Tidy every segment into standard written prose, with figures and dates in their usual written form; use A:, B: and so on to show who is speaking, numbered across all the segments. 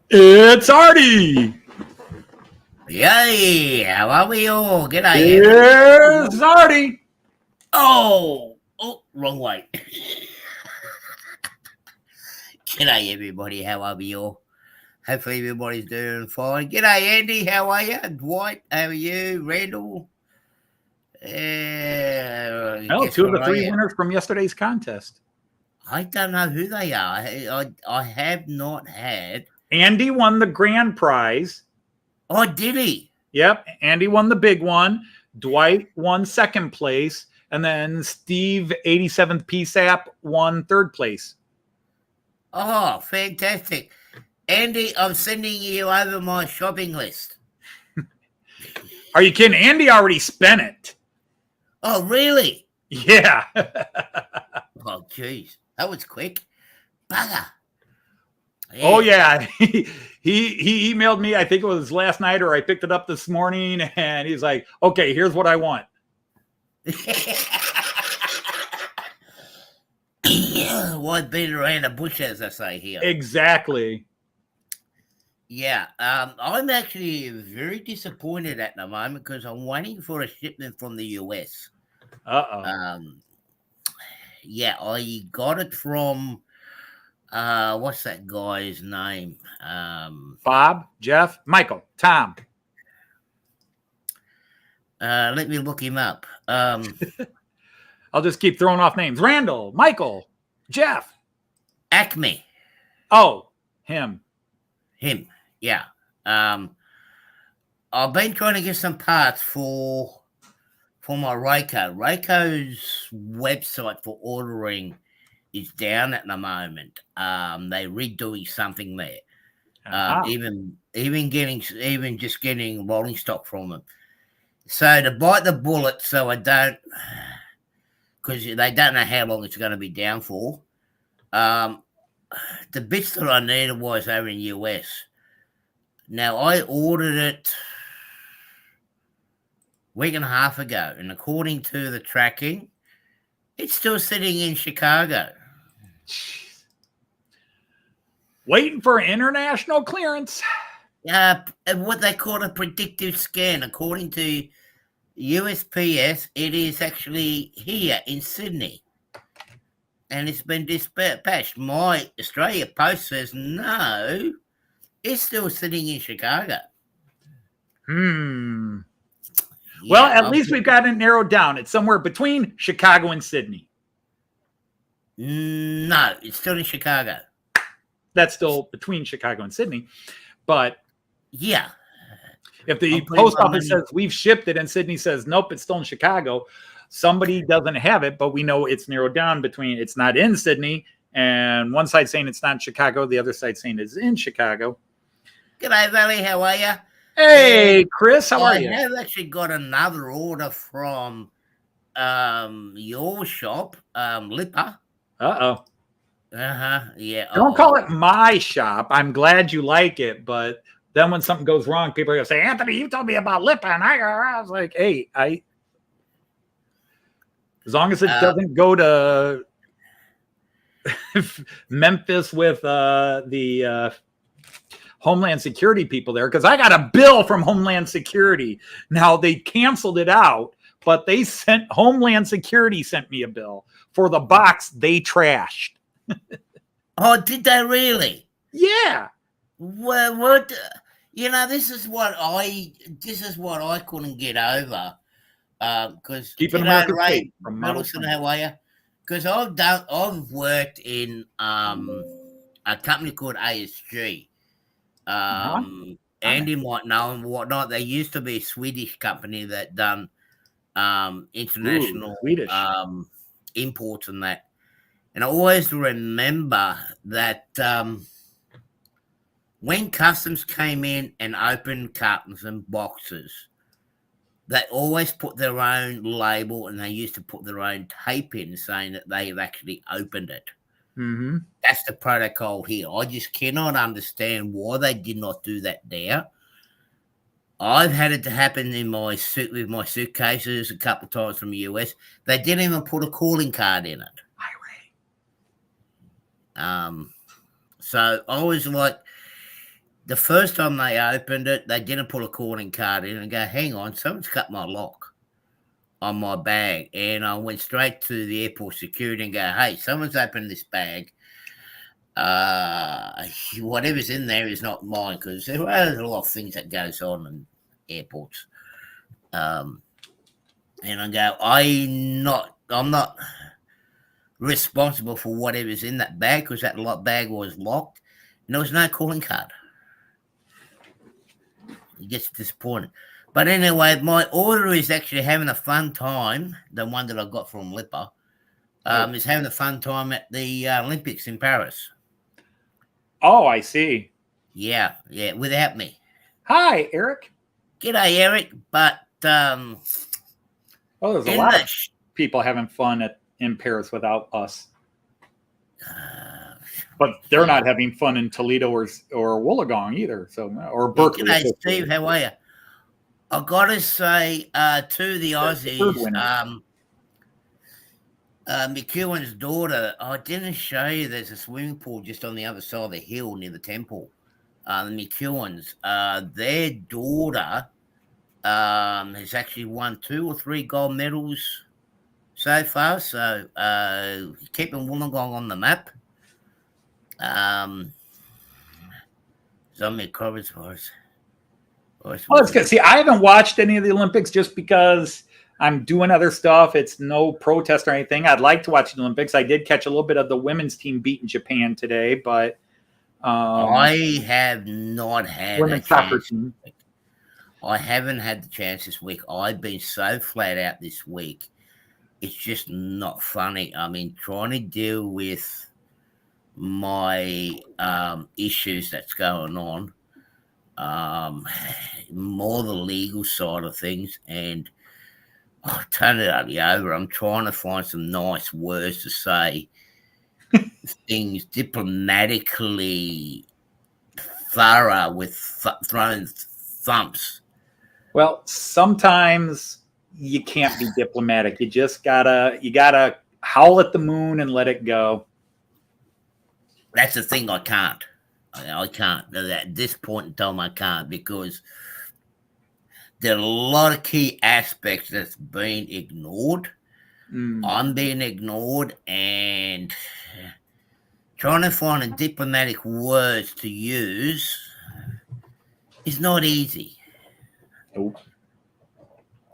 A: It's Artie.
B: Yay! How are we all? G'day, Anthony.
A: It's Artie.
B: Wrong way. G'day, everybody. How are we all? Hopefully, everybody's doing fine. G'day, Andy. How are you? Dwight, how are you? Randall.
A: Oh,
B: Guess
A: two of
B: what
A: the
B: I
A: three
B: am?
A: winners from yesterday's contest.
B: I don't know who they are. I have not had.
A: Andy won the grand prize.
B: Oh, did he?
A: Yep, Andy won the big one. Dwight won second place. And then Steve, 87th PSAP, won third place.
B: Oh, fantastic. Andy, I'm sending you over my shopping list.
A: Are you kidding? Andy already spent it.
B: Oh, really?
A: Yeah.
B: Oh, jeez. That was quick. Bugger.
A: Oh, yeah. He emailed me, I think it was last night, or I picked it up this morning, and he's like, okay, here's what I want.
B: Why beat around the bush, as I say here?
A: Exactly.
B: Yeah, I'm actually very disappointed at the moment because I'm waiting for a shipment from the US.
A: Uh-oh.
B: Yeah, I got it from what's that guy's name?
A: Bob, Jeff, Michael, Tom.
B: Let me look him up.
A: I'll just keep throwing off names. Randall, Michael, Jeff.
B: Acme.
A: Oh, him.
B: Yeah. I've been trying to get some parts for my Rayco. Rayco's website for ordering is down at the moment. They're redoing something there. Even just getting rolling stock from them. So to bite the bullet, so I don't, because they don't know how long it's going to be down for. The bits that I needed was over in US. Now I ordered it a week and a half ago, and according to the tracking, it's still sitting in Chicago.
A: Waiting for international clearance.
B: What they call a predictive scan. According to USPS, it is actually here in Sydney. And it's been dispatched. My Australia Post says no, it's still sitting in Chicago.
A: Yeah, well, at least we've got it narrowed down. It's somewhere between Chicago and Sydney.
B: No, it's still in Chicago.
A: That's still between Chicago and Sydney. But
B: yeah,
A: if the post office says we've shipped it and Sydney says nope, it's still in Chicago, somebody doesn't have it, but we know it's narrowed down between it's not in Sydney, and one side saying it's not in Chicago, the other side saying it's in Chicago.
B: G'day, Valley. How are you?
A: Hey, Chris. How are you?
B: I have actually got another order from your shop, Lipper.
A: Uh-oh.
B: Yeah.
A: Don't call it my shop. I'm glad you like it, but then when something goes wrong, people are going to say, Anthony, you told me about Lipper. And I was like, hey, as long as it doesn't go to Memphis with the Homeland Security people there, because I got a bill from Homeland Security. Now, they canceled it out, but Homeland Security sent me a bill for the box they trashed.
B: Oh, did they really?
A: Yeah.
B: Well, what? This is what I couldn't get over. Because
A: keeping America safe
B: from Middleton, how are you? Because I've worked in a company called ASG. Andy might know and whatnot. They used to be a Swedish company that done international imports and that. And I always remember that when customs came in and opened cartons and boxes, they always put their own label and they used to put their own tape in saying that they have actually opened it.
A: Mm-hmm.
B: That's the protocol here. I just cannot understand why they did not do that there. I've had it to happen in with my suitcases a couple of times from the US. They didn't even put a calling card in it. So I was like, The first time they opened it, they didn't put a calling card in and go, hang on, someone's cut my lock on my bag. And I went straight to the airport security and go, hey, someone's opened this bag. Whatever's in there is not mine, because there are a lot of things that goes on in airports. And I go, I'm not responsible for whatever's in that bag, because that bag was locked and there was no calling card. It gets disappointed. But anyway, my order is actually having a fun time. The one that I got from Lipper is having a fun time at the Olympics in Paris.
A: Oh, I see.
B: Yeah, without me.
A: Hi, Eric.
B: G'day, Eric. But
A: there's a lot of people having fun in Paris without us. But they're not having fun in Toledo or Wollongong either. So, or Berkeley.
B: G'day, Steve. How are you? I gotta say to the Aussies, McEwen's daughter, I didn't show you there's a swimming pool just on the other side of the hill near the temple. The McEwen's, their daughter has actually won 2 or 3 gold medals so far. So keeping Wollongong on the map. So I'm coverage for us.
A: Well, it's good. See, I haven't watched any of the Olympics just because I'm doing other stuff. It's no protest or anything. I'd like to watch the Olympics. I did catch a little bit of the women's team beating Japan today, but
B: I have not had
A: women's soccer team.
B: I haven't had the chance this week. I've been so flat out this week. It's just not funny. I mean, trying to deal with my issues that's going on, more the legal side of things, and I'll turn it over. I'm trying to find some nice words to say things diplomatically thorough with throwing thumps.
A: Well, sometimes you can't be diplomatic. You just gotta howl at the moon and let it go.
B: That's the thing. I can't. At this point in time, I can't, because there are a lot of key aspects that's been ignored. I'm being ignored, and trying to find diplomatic words to use is not easy.
A: Nope.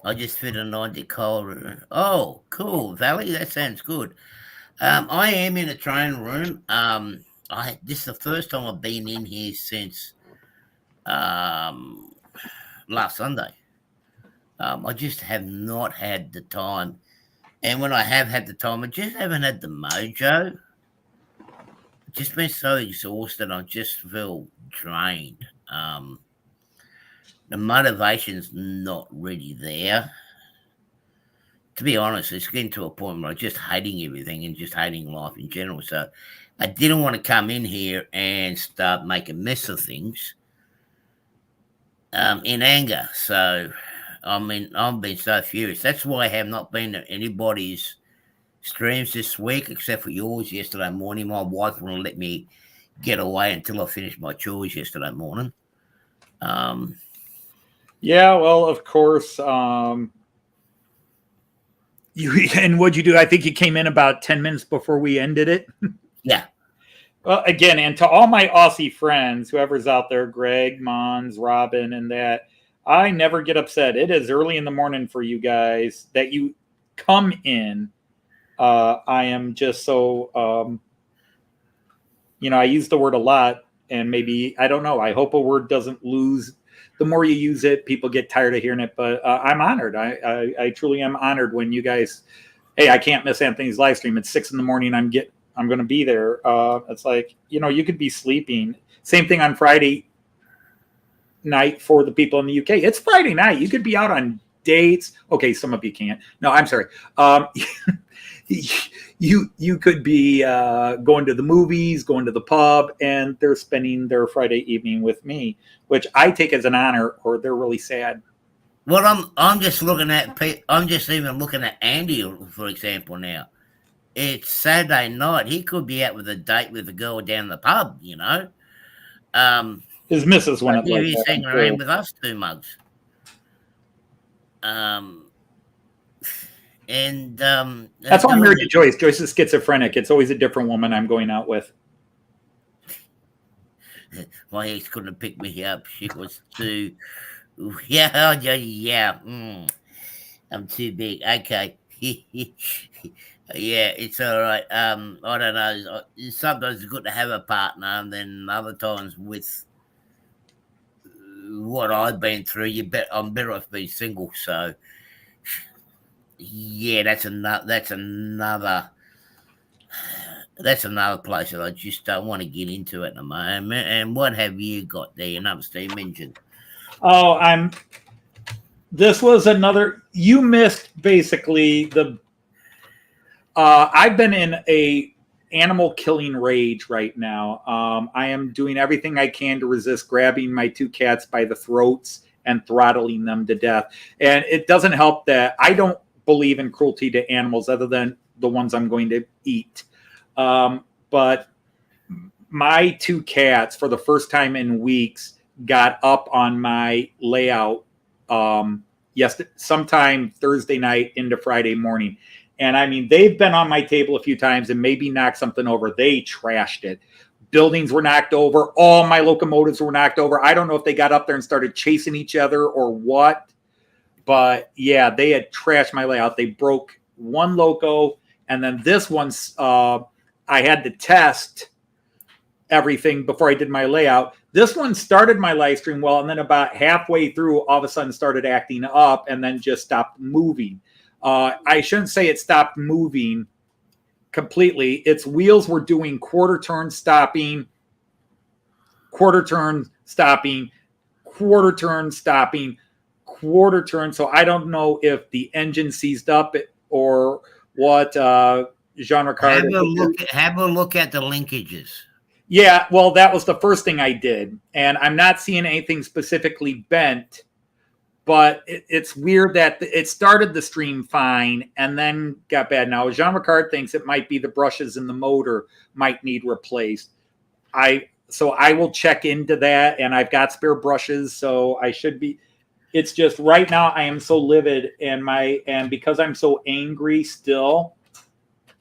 B: I just fit a 90 collar. Oh, cool, Valley. That sounds good. I am in a training room. This is the first time I've been in here since last Sunday. I just have not had the time. And when I have had the time, I just haven't had the mojo. I've just been so exhausted. I just feel drained. The motivation's not really there. To be honest, it's getting to a point where I'm just hating everything and just hating life in general. So I didn't want to come in here and start making a mess of things in anger. So, I mean, I've been so furious. That's why I have not been to anybody's streams this week, except for yours yesterday morning. My wife wouldn't let me get away until I finished my chores yesterday morning.
A: Yeah, well, of course. And what'd you do? I think you came in about 10 minutes before we ended it.
B: Yeah.
A: Well, again, and to all my Aussie friends, whoever's out there, Greg, Mons, Robin, and that, I never get upset. It is early in the morning for you guys that you come in. I am just so, I use the word a lot, and maybe, I don't know, I hope a word doesn't lose. The more you use it, people get tired of hearing it, but I'm honored. I truly am honored when you guys, hey, I can't miss Anthony's live stream. It's 6 a.m. I'm going to be there. It's like, you could be sleeping. Same thing on Friday night for the people in the UK. It's Friday night. You could be out on dates. Okay, some of you can't. No, I'm sorry. You could be going to the movies, going to the pub, and they're spending their Friday evening with me, which I take as an honor, or they're really sad.
B: Well, I'm just looking at. I'm just even looking at Andy, for example. Now, it's Saturday night. He could be out with a date with a girl down the pub.
A: His missus went up
B: Yeah,
A: like
B: he's
A: that.
B: hanging around with us 2 months.
A: That's why I'm married to Joyce. Joyce is schizophrenic. It's always a different woman I'm going out with.
B: My ex couldn't pick me up. She was too. Yeah. I'm too big. Okay. Yeah, it's all right. I don't know. Sometimes it's good to have a partner, and then other times with what I've been through, I'm better off being single. So, yeah, that's another place that I just don't want to get into at the moment. And what have you got there? Another steam engine.
A: Oh, this was another, you missed basically I've been in a animal killing rage right now. I am doing everything I can to resist grabbing my 2 cats by the throats and throttling them to death. And it doesn't help that I don't believe in cruelty to animals other than the ones I'm going to eat. But my 2 cats, for the first time in weeks, got up on my layout sometime Thursday night into Friday morning. And I mean, they've been on my table a few times and maybe knocked something over. They trashed it. Buildings were knocked over. All my locomotives were knocked over. I don't know if they got up there and started chasing each other or what. But yeah, they had trashed my layout. They broke one loco. And then this one's, I had to test everything before I did my layout. This one started my live stream well, and then about halfway through, all of a sudden started acting up and then just stopped moving. I shouldn't say it stopped moving completely. Its wheels were doing quarter turn stopping, quarter turn stopping, quarter turn stopping, quarter turn. So I don't know if the engine seized up or what. Jean Ricard.
B: Have a look at the linkages.
A: Yeah, well, that was the first thing I did. And I'm not seeing anything specifically bent, but it's weird that it started the stream fine and then got bad. Now, Jean Ricard thinks it might be the brushes in the motor might need replaced. So I will check into that, and I've got spare brushes, so I should be. It's just right now I am so livid, and because I'm so angry still,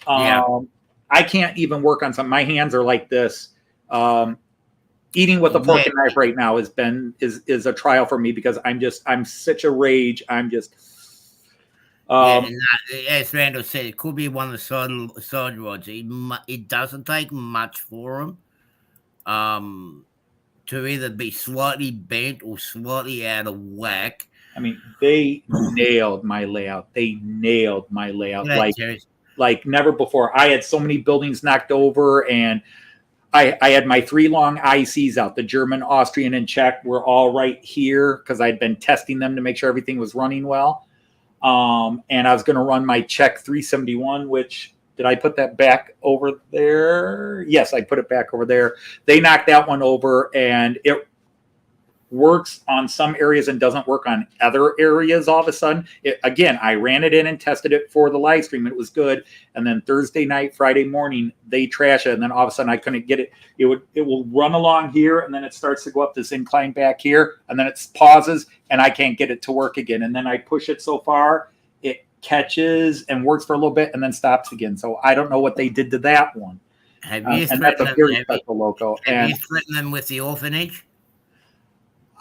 A: I can't even work on something. My hands are like this. Eating with a fork and knife right now is a trial for me because I'm such a rage. I'm just.
B: As Randall said, it could be one of the side rods. It doesn't take much for them to either be slightly bent or slightly out of whack.
A: I mean, they nailed my layout. Like never before. I had so many buildings knocked over, and I had my 3 long ICs out. The German, Austrian, and Czech were all right here because I'd been testing them to make sure everything was running well. And I was going to run my Czech 371, which, did I put that back over there? Yes, I put it back over there. They knocked that one over, and it works on some areas and doesn't work on other areas all of a sudden. Again, I ran it in and tested it for the live stream. It was good. And then Thursday night, Friday morning, they trash it. And then all of a sudden I couldn't get it. It will run along here, and then it starts to go up this incline back here, and then it pauses and I can't get it to work again. And then I push it so far, it catches and works for a little bit and then stops again. So I don't know what they did to that one.
B: Have you
A: and that's a very special loco.
B: Have you threatened them with the orphanage?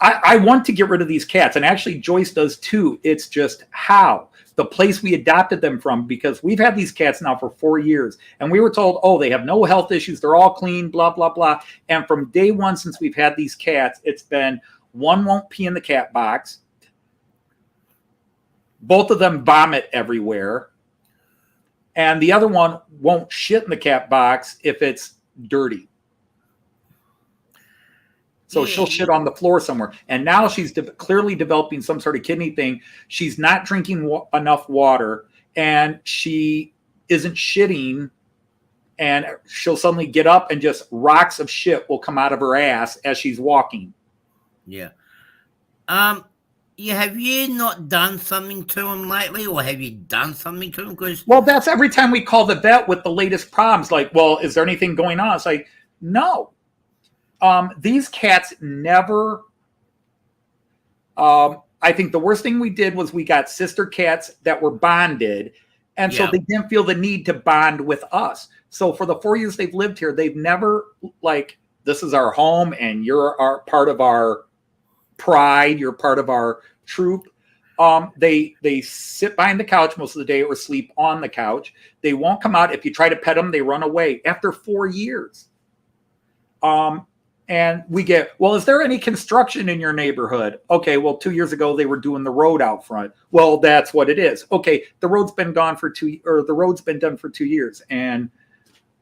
A: I want to get rid of these cats, and actually Joyce does too. It's just how. The place we adopted them from, because we've had these cats now for 4 years, and we were told, oh, they have no health issues, they're all clean, blah, blah, blah. And from day one since we've had these cats, it's been one won't pee in the cat box. Both of them vomit everywhere. And the other one won't shit in the cat box if it's dirty. So she'll shit on the floor somewhere. And now she's clearly developing some sort of kidney thing. She's not drinking enough water, and she isn't shitting. And she'll suddenly get up and just rocks of shit will come out of her ass as she's walking.
B: Yeah. Yeah, have you not done something to him lately, or have you done something to him?
A: Well, that's every time we call the vet with the latest problems. Like, well, is there anything going on? It's like, no. These cats never. I think the worst thing we did was we got sister cats that were bonded, and so
B: Yeah.
A: they didn't feel the need to bond with us. So for the 4 years they've lived here, they've never like, this is our home and you're part of our pride, you're part of our troop. They sit behind the couch most of the day or sleep on the couch. They won't come out. If you try to pet them, they run away after 4 years. And we get, well, is there any construction in your neighborhood? Okay, well, 2 years ago they were doing the road out front. Well, that's what it is. Okay, the road's been done for 2 years. And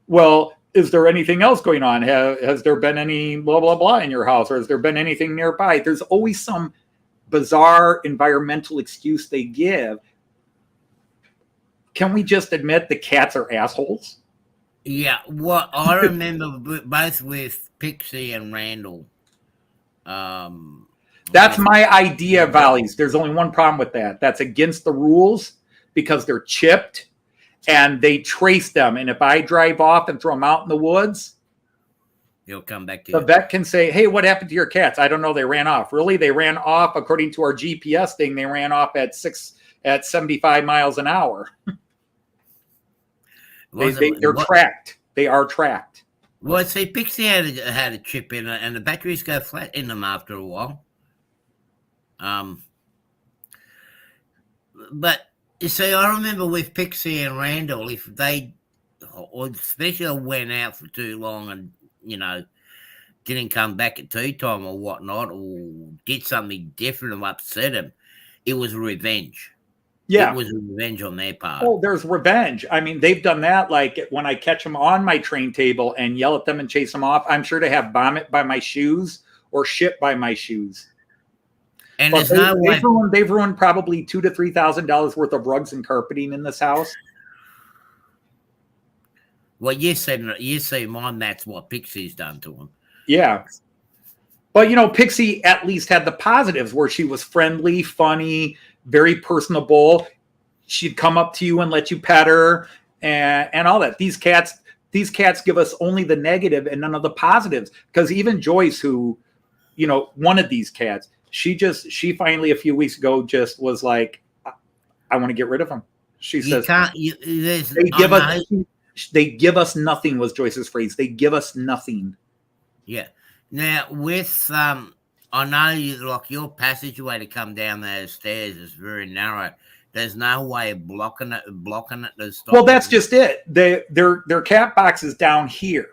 A: well, is there anything else going on? Has there been any blah blah blah in your house, or has there been anything nearby? There's always some bizarre environmental excuse they give. Can we just admit the cats are assholes?
B: Yeah, what I remember both with Pixie and Randall.
A: That's my idea, Valleys. There's only one problem with that. That's against the rules because they're chipped and they trace them. And if I drive off and throw them out in the woods,
B: he'll come back to
A: the
B: you.
A: vet can say, hey, what happened to your cats? I don't know. They ran off. Really? They ran off, according to our GPS thing, they ran off at 75 miles an hour. They're tracked. They are tracked.
B: Well, see, Pixie had a chip in it, and the batteries go flat in them after a while. But you see, I remember with Pixie and Randall, if they, or especially went out for too long and didn't come back at tea time or whatnot, or did something different and upset them, it was revenge.
A: Yeah.
B: It was revenge on their part.
A: Oh, there's revenge. I mean, they've done that. Like when I catch them on my train table and yell at them and chase them off, I'm sure to have vomit by my shoes or shit by my shoes.
B: And there's no way
A: they've ruined probably $2,000 to $3,000 worth of rugs and carpeting in this house.
B: Well, you see, mine. That's what Pixie's done to him.
A: Yeah. But, Pixie at least had the positives where she was friendly, funny, very personable. She'd come up to you and let you pet her and all that. These cats give us only the negative and none of the positives. Because even Joyce, who, wanted these cats, she finally a few weeks ago just was like, I want to get rid of them. She says, they give us nothing was Joyce's phrase. They give us nothing.
B: Yeah. Now with I know your passageway to come down those stairs is very narrow. There's no way of blocking it.
A: Well, that's just it. Their cat box is down here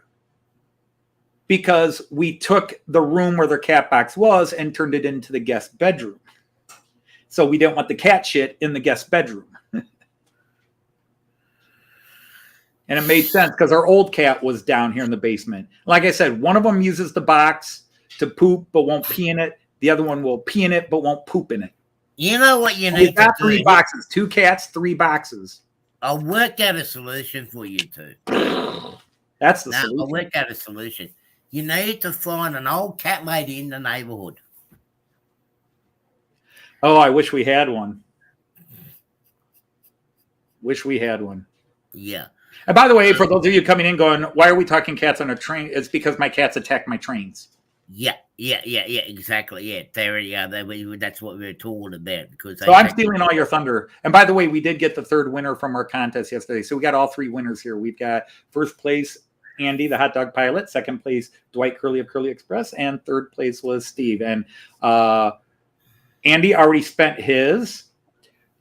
A: because we took the room where their cat box was and turned it into the guest bedroom. So we didn't want the cat shit in the guest bedroom. And it made sense because our old cat was down here in the basement. Like I said, one of them uses the box to poop but won't pee in it. The other one will pee in it but won't poop in it.
B: You know what you need
A: We've got 3 boxes. 2 cats, 3 boxes.
B: I'll work out a solution for you two.
A: That's the solution.
B: I'll work out a solution. You need to find an old cat lady in the neighborhood.
A: Oh, I wish we had one. Wish we had one.
B: Yeah.
A: And by the way, for those of you coming in going, why are we talking cats on a train? It's because my cats attack my trains.
B: Yeah, exactly. Yeah, that's what we were talking about.
A: So I'm stealing all your thunder. And by the way, we did get the 3rd winner from our contest yesterday. So we got all 3 winners here. We've got first place, Andy, the hot dog pilot. Second place, Dwight Curley of Curly Express. And 3rd place was Steve. And Andy already spent his.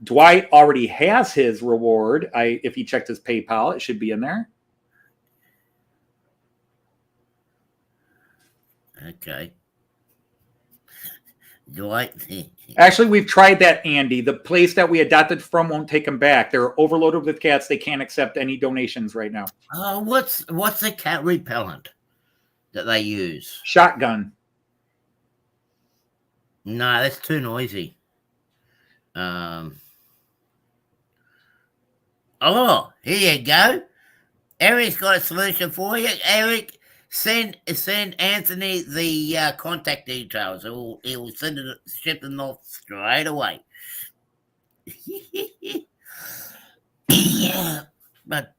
A: Dwight already has his reward. If he checked his PayPal, it should be in there.
B: Okay. Dwight.
A: Actually, we've tried that, Andy. The place that we adopted from won't take them back. They're overloaded with cats. They can't accept any donations right now.
B: What's the cat repellent that they use?
A: Shotgun.
B: No, that's too noisy. Oh, here you go. Eric's got a solution for you. Eric, send Anthony the contact details. He'll ship them off straight away. Yeah, but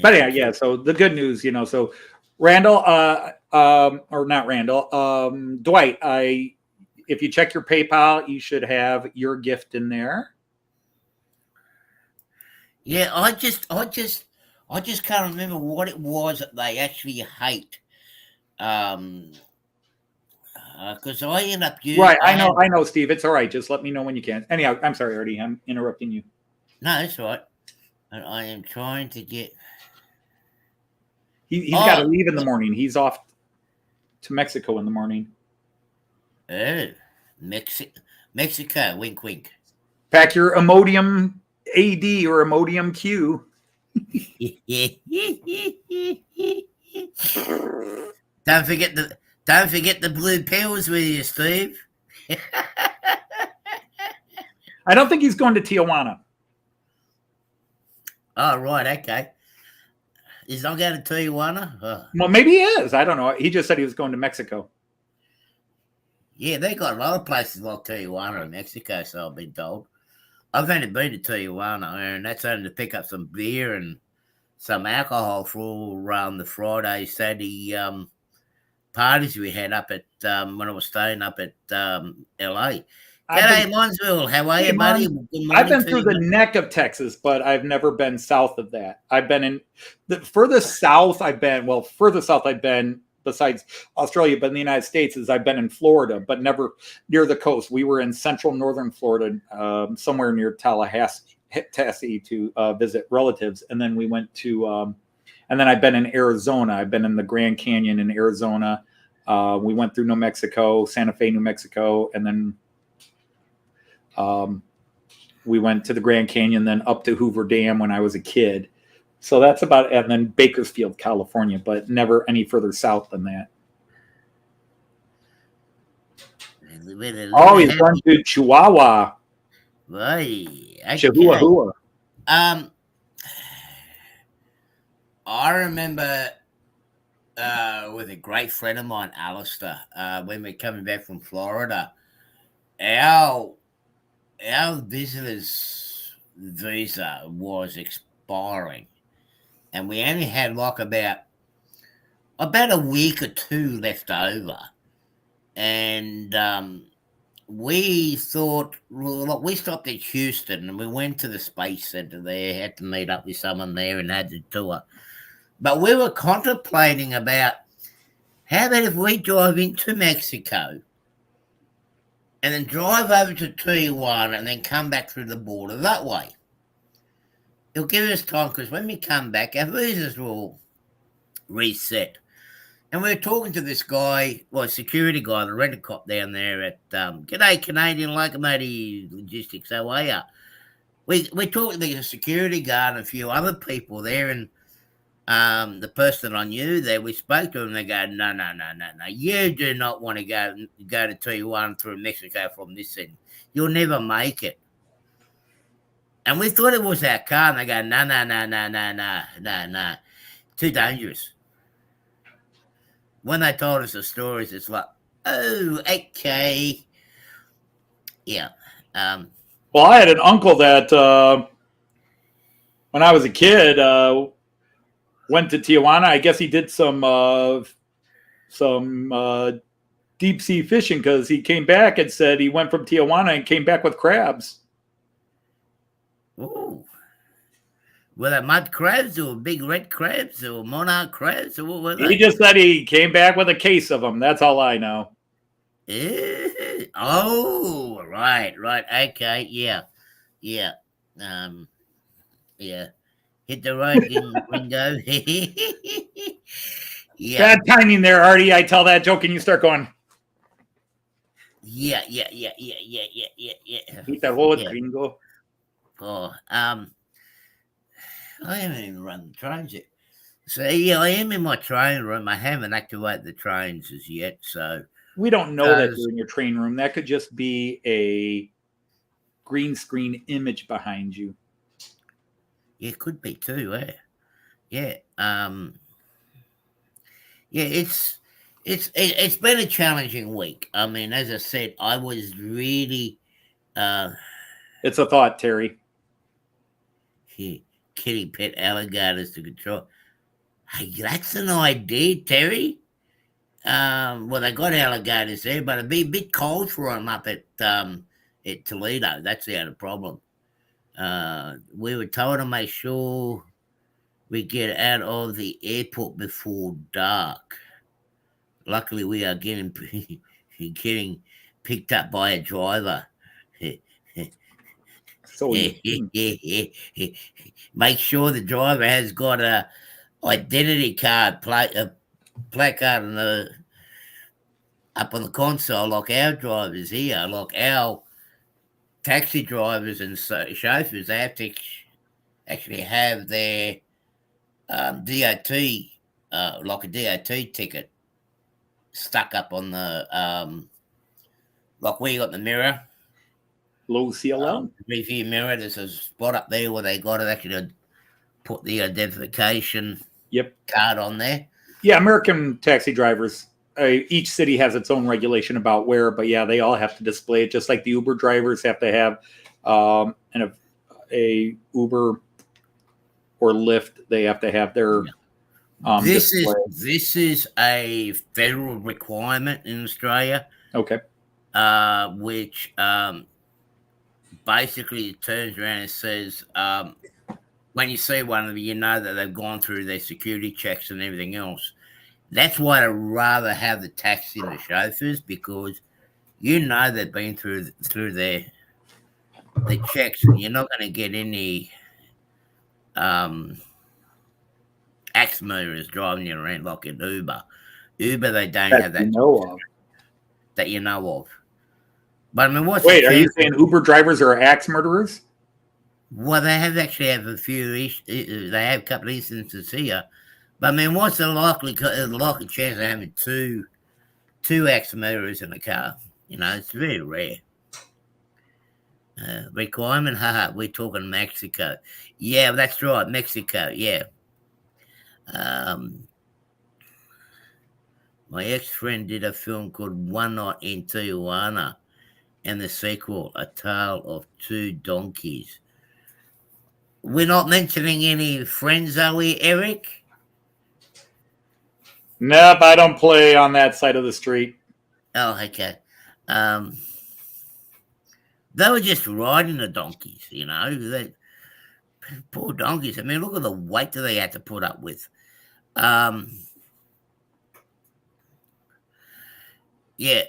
A: But yeah. So the good news, so Randall, or not Randall, Dwight, if you check your PayPal, you should have your gift in there.
B: Yeah, I just can't remember what it was that they actually hate. Because I end up using.
A: Right. I know, Steve. It's all right. Just let me know when you can. Anyhow, I'm sorry, Artie. I'm interrupting you.
B: No, that's right. And I am trying to get.
A: He's got to leave in the morning. He's off to Mexico in the morning.
B: Oh, Mexico. Wink, wink.
A: Pack your Imodium AD or Imodium Q.
B: Don't forget the blue pills with you, Steve.
A: I don't think he's going to Tijuana.
B: Oh, right, okay. He's not going to Tijuana? Oh.
A: Well, maybe he is. I don't know. He just said he was going to Mexico.
B: Yeah, they got a lot of places like Tijuana in Mexico, so I've been told. I've only been to Tijuana, and that's only to pick up some beer and some alcohol for all around the Friday, Saturday parties we had up at when I was staying up at LA. G'day, Monsville. How are you, buddy? Good morning.
A: I've been through the neck of Texas, but I've never been south of that. I've been in the furthest south I've been. Well, furthest south I've been besides Australia, but in the United States is I've been in Florida, but never near the coast. We were in central northern Florida, somewhere near Tallahassee to visit relatives, and then we went to, and then I've been in Arizona. I've been in the Grand Canyon in Arizona. We went through New Mexico, Santa Fe, New Mexico, and then we went to the Grand Canyon, then up to Hoover Dam when I was a kid. So that's about, and then Bakersfield, California, but never any further south than that. Oh, he's gone to Chihuahua.
B: Right. Okay.
A: Chihuahua.
B: I remember with a great friend of mine, Alistair, when we're coming back from Florida, our visitor's visa was expiring, and we only had like about a week or two left over, and we thought, look, we stopped at Houston and we went to the Space Center there, had to meet up with someone there and had the tour. But we were contemplating about how about if we drive into Mexico and then drive over to Tijuana and then come back through the border that way. It'll give us time because when we come back, our visas will reset. And we were talking to this guy, well, security guy, the rental cop down there at G'day Canadian Locomotive Logistics, how are you? We talked to the security guard and a few other people there, and the person I knew there, we spoke to them, and they go, no, you do not want to go to Tijuana through Mexico from this end. You'll never make it. And we thought it was our car, and they go, no, too dangerous. When they told us the stories, it's like, oh, okay. Yeah.
A: Well, I had an uncle that when I was a kid went to Tijuana. I guess he did some deep sea fishing because he came back and said he went from Tijuana and came back with crabs.
B: Ooh. Were they mud crabs or big red crabs or monarch crabs or what were they?
A: He just said he came back with a case of them. That's all I know.
B: Oh, right. Okay, yeah. Yeah. Hit the road, Ringo. Yeah.
A: Bad timing there, Artie. I tell that joke and you start going.
B: Yeah.
A: Eat that road, gringo.
B: Oh, I haven't even run the trains yet. So, yeah, I am in my train room. I haven't activated the trains as yet, so.
A: We don't know that you're in your train room. That could just be a green screen image behind you.
B: Yeah, it could be too, eh? Yeah. Yeah, it's been a challenging week. I mean, as I said, I was really
A: it's a thought, Terry.
B: Yeah. kitty pet alligators to control. Hey, that's an idea, Terry. Well, they got alligators there, but it'd be a bit cold for them up at Toledo. That's the other problem. We were told to make sure we get out of the airport before dark. Luckily, we are getting picked up by a driver.
A: So
B: Make sure the driver has got a identity card, placard up on the console, like our drivers here, like our taxi drivers and chauffeurs. They have to actually have their DOT, like a DOT ticket, stuck up on the like where you got the mirror.
A: low CLL.
B: Review mirror. There's a spot up there where they got it. Actually, put the identification card on there.
A: Yeah, American taxi drivers. Each city has its own regulation about where, but yeah, they all have to display it, just like the Uber drivers have to have a Uber or Lyft. They have to have their.
B: This is a federal requirement in Australia.
A: Okay.
B: Which basically turns around and says, when you see one of them, you know that they've gone through their security checks and everything else. That's why I'd rather have the taxi and the chauffeurs, because you know they've been through their checks, and you're not going to get any axe murderers driving you around like an Uber. Uber, they don't have that that you know of. But I mean, are
A: you saying Uber drivers are axe murderers?
B: Well, they actually have a few. They have a couple of instances here. But I mean, what's the likely chance of having two axe murderers in a car? You know, it's very rare. Requirement, we're talking Mexico. Yeah, that's right, Mexico. Yeah. My ex-friend did a film called One Night in Tijuana, and the sequel, A Tale of Two Donkeys. We're not mentioning any friends, are we, Eric?
A: Nope, I don't play on that side of the street.
B: Oh, okay. They were just riding the donkeys, you know. Poor donkeys. I mean, look at the weight that they had to put up with. Yeah,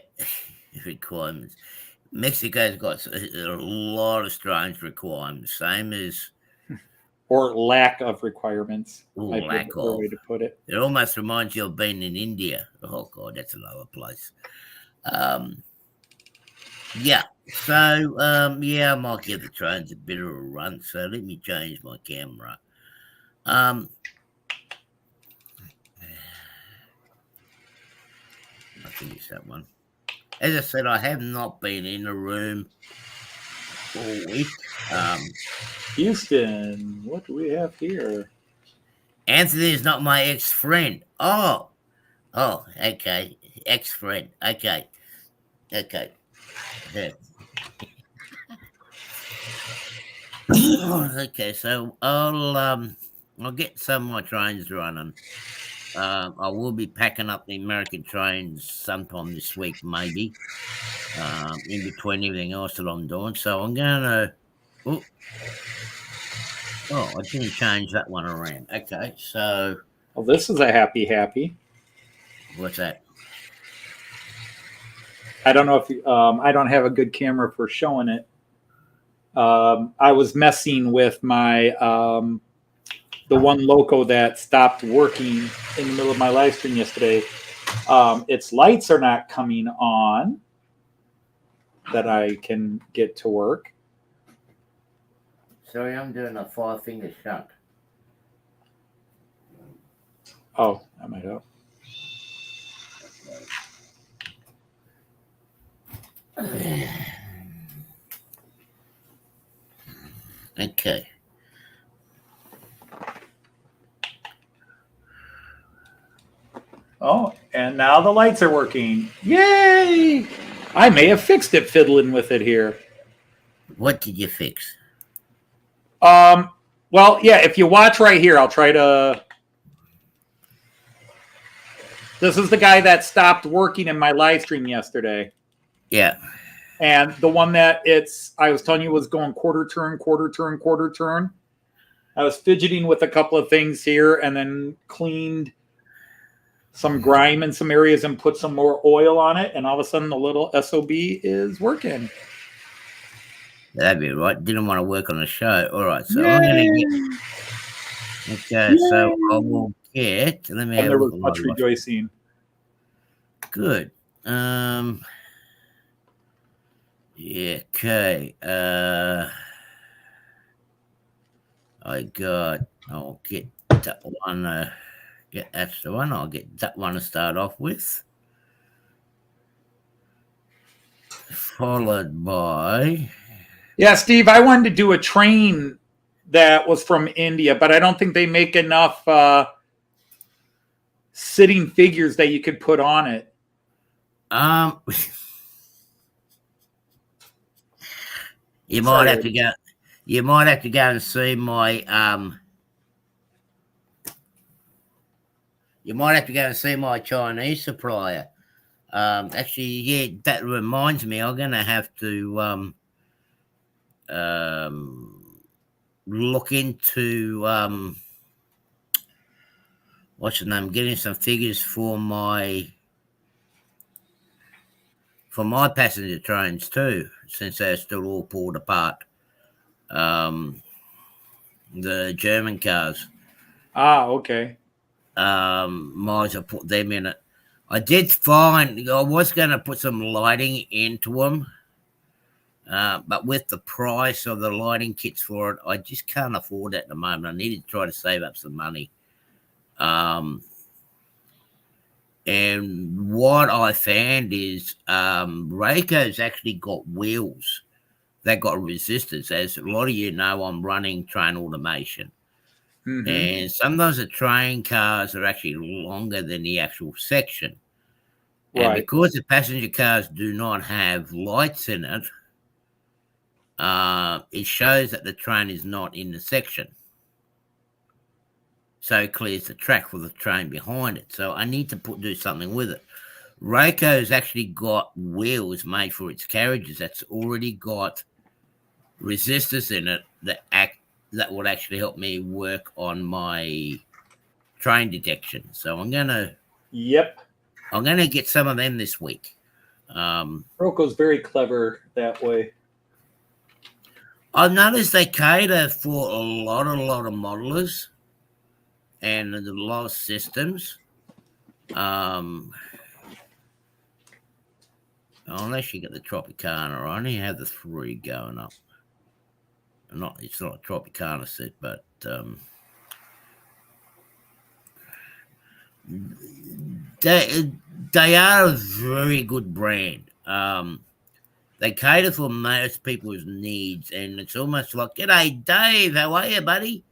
B: requirements. Mexico's got a lot of strange requirements, same as...
A: Or lack of requirements.
B: Lack of.
A: Way to put it.
B: It almost reminds you of being in India. Oh, God, that's another place. Yeah. So, I might give the trains a bit of a run. So let me change my camera. I think it's that one. As I said, I have not been in a room all week.
A: Houston, what do we have here?
B: Anthony is not my ex-friend. Oh, okay. Ex-friend. Okay. Yeah. Okay, so I'll get some of my trains running. I will be packing up the American trains sometime this week, maybe, in between everything else that I'm doing. So I'm going to... Oh, I didn't change that one around. Okay, so...
A: Well, this is a happy.
B: What's that?
A: I don't know if I don't have a good camera for showing it. I was messing with my... the one loco that stopped working in the middle of my live stream yesterday. Its lights are not coming on that I can get to work.
B: Sorry, I'm doing a 5-finger shut.
A: Oh, that might help.
B: Okay.
A: Oh, and now the lights are working. Yay! I may have fixed it fiddling with it here.
B: What did you fix?
A: Well, yeah, if you watch right here, I'll try to. This is the guy that stopped working in my live stream yesterday.
B: Yeah.
A: And the one that I was telling you was going quarter turn, quarter turn, quarter turn. I was fidgeting with a couple of things here and then cleaned some grime in some areas and put some more oil on it. And all of a sudden the little SOB is working.
B: That'd be right. Didn't want to work on the show. All right. So
A: Yay!
B: I'm going to get. Okay. Yay! So I will get. Let me
A: and
B: have
A: there
B: a look
A: was
B: at
A: much rejoicing.
B: Good. Yeah. Okay. I'll get that one. Yeah, that's the one. I'll get that one to start off with. Followed by.
A: Yeah, Steve, I wanted to do a train that was from India, but I don't think they make enough sitting figures that you could put on it.
B: You might have to go. You might have to go and see my You might have to go and see my Chinese supplier. Actually, yeah, that reminds me. I'm gonna have to look into what's the name? Getting some figures for my passenger trains too, since they're still all pulled apart. The German cars.
A: Ah, okay.
B: Might have put them in it. I did find I was going to put some lighting into them, but with the price of the lighting kits for it, I just can't afford it at the moment. I need to try to save up some money. And what I found is Rayco's actually got wheels. They got resistors. As a lot of you know, I'm running train automation. Mm-hmm. And sometimes the train cars are actually longer than the actual section. Right. And because the passenger cars do not have lights in it, it shows that the train is not in the section. So it clears the track for the train behind it. So I need to do something with it. Rayco's actually got wheels made for its carriages that's already got resistors in it that would actually help me work on my train detection. So I'm gonna get some of them this week.
A: Roco's very clever that way.
B: I've noticed they cater for a lot of modelers and a lot of systems. Unless you get the Tropicana, I only have the 3 going up. It's not a Tropicana set, but they are a very good brand. They cater for most people's needs, and it's almost like, "G'day, Dave. How are you, buddy?"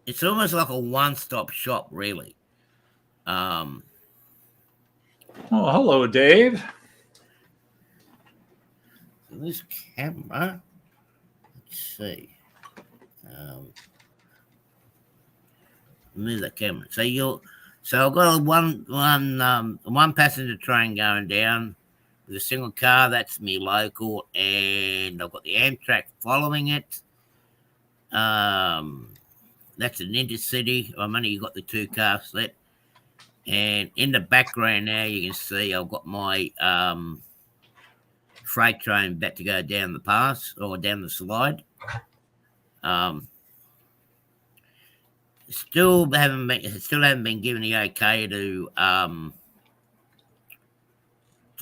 B: It's almost like a one-stop shop, really.
A: Oh, hello, Dave.
B: This camera. Let's see. Move the camera. So I've got one passenger train going down with a single car. That's me local, and I've got the Amtrak following it. That's an intercity. I've only got the 2 cars left, and in the background now you can see I've got my freight train about to go down the pass or down the slide. Still haven't been given the okay to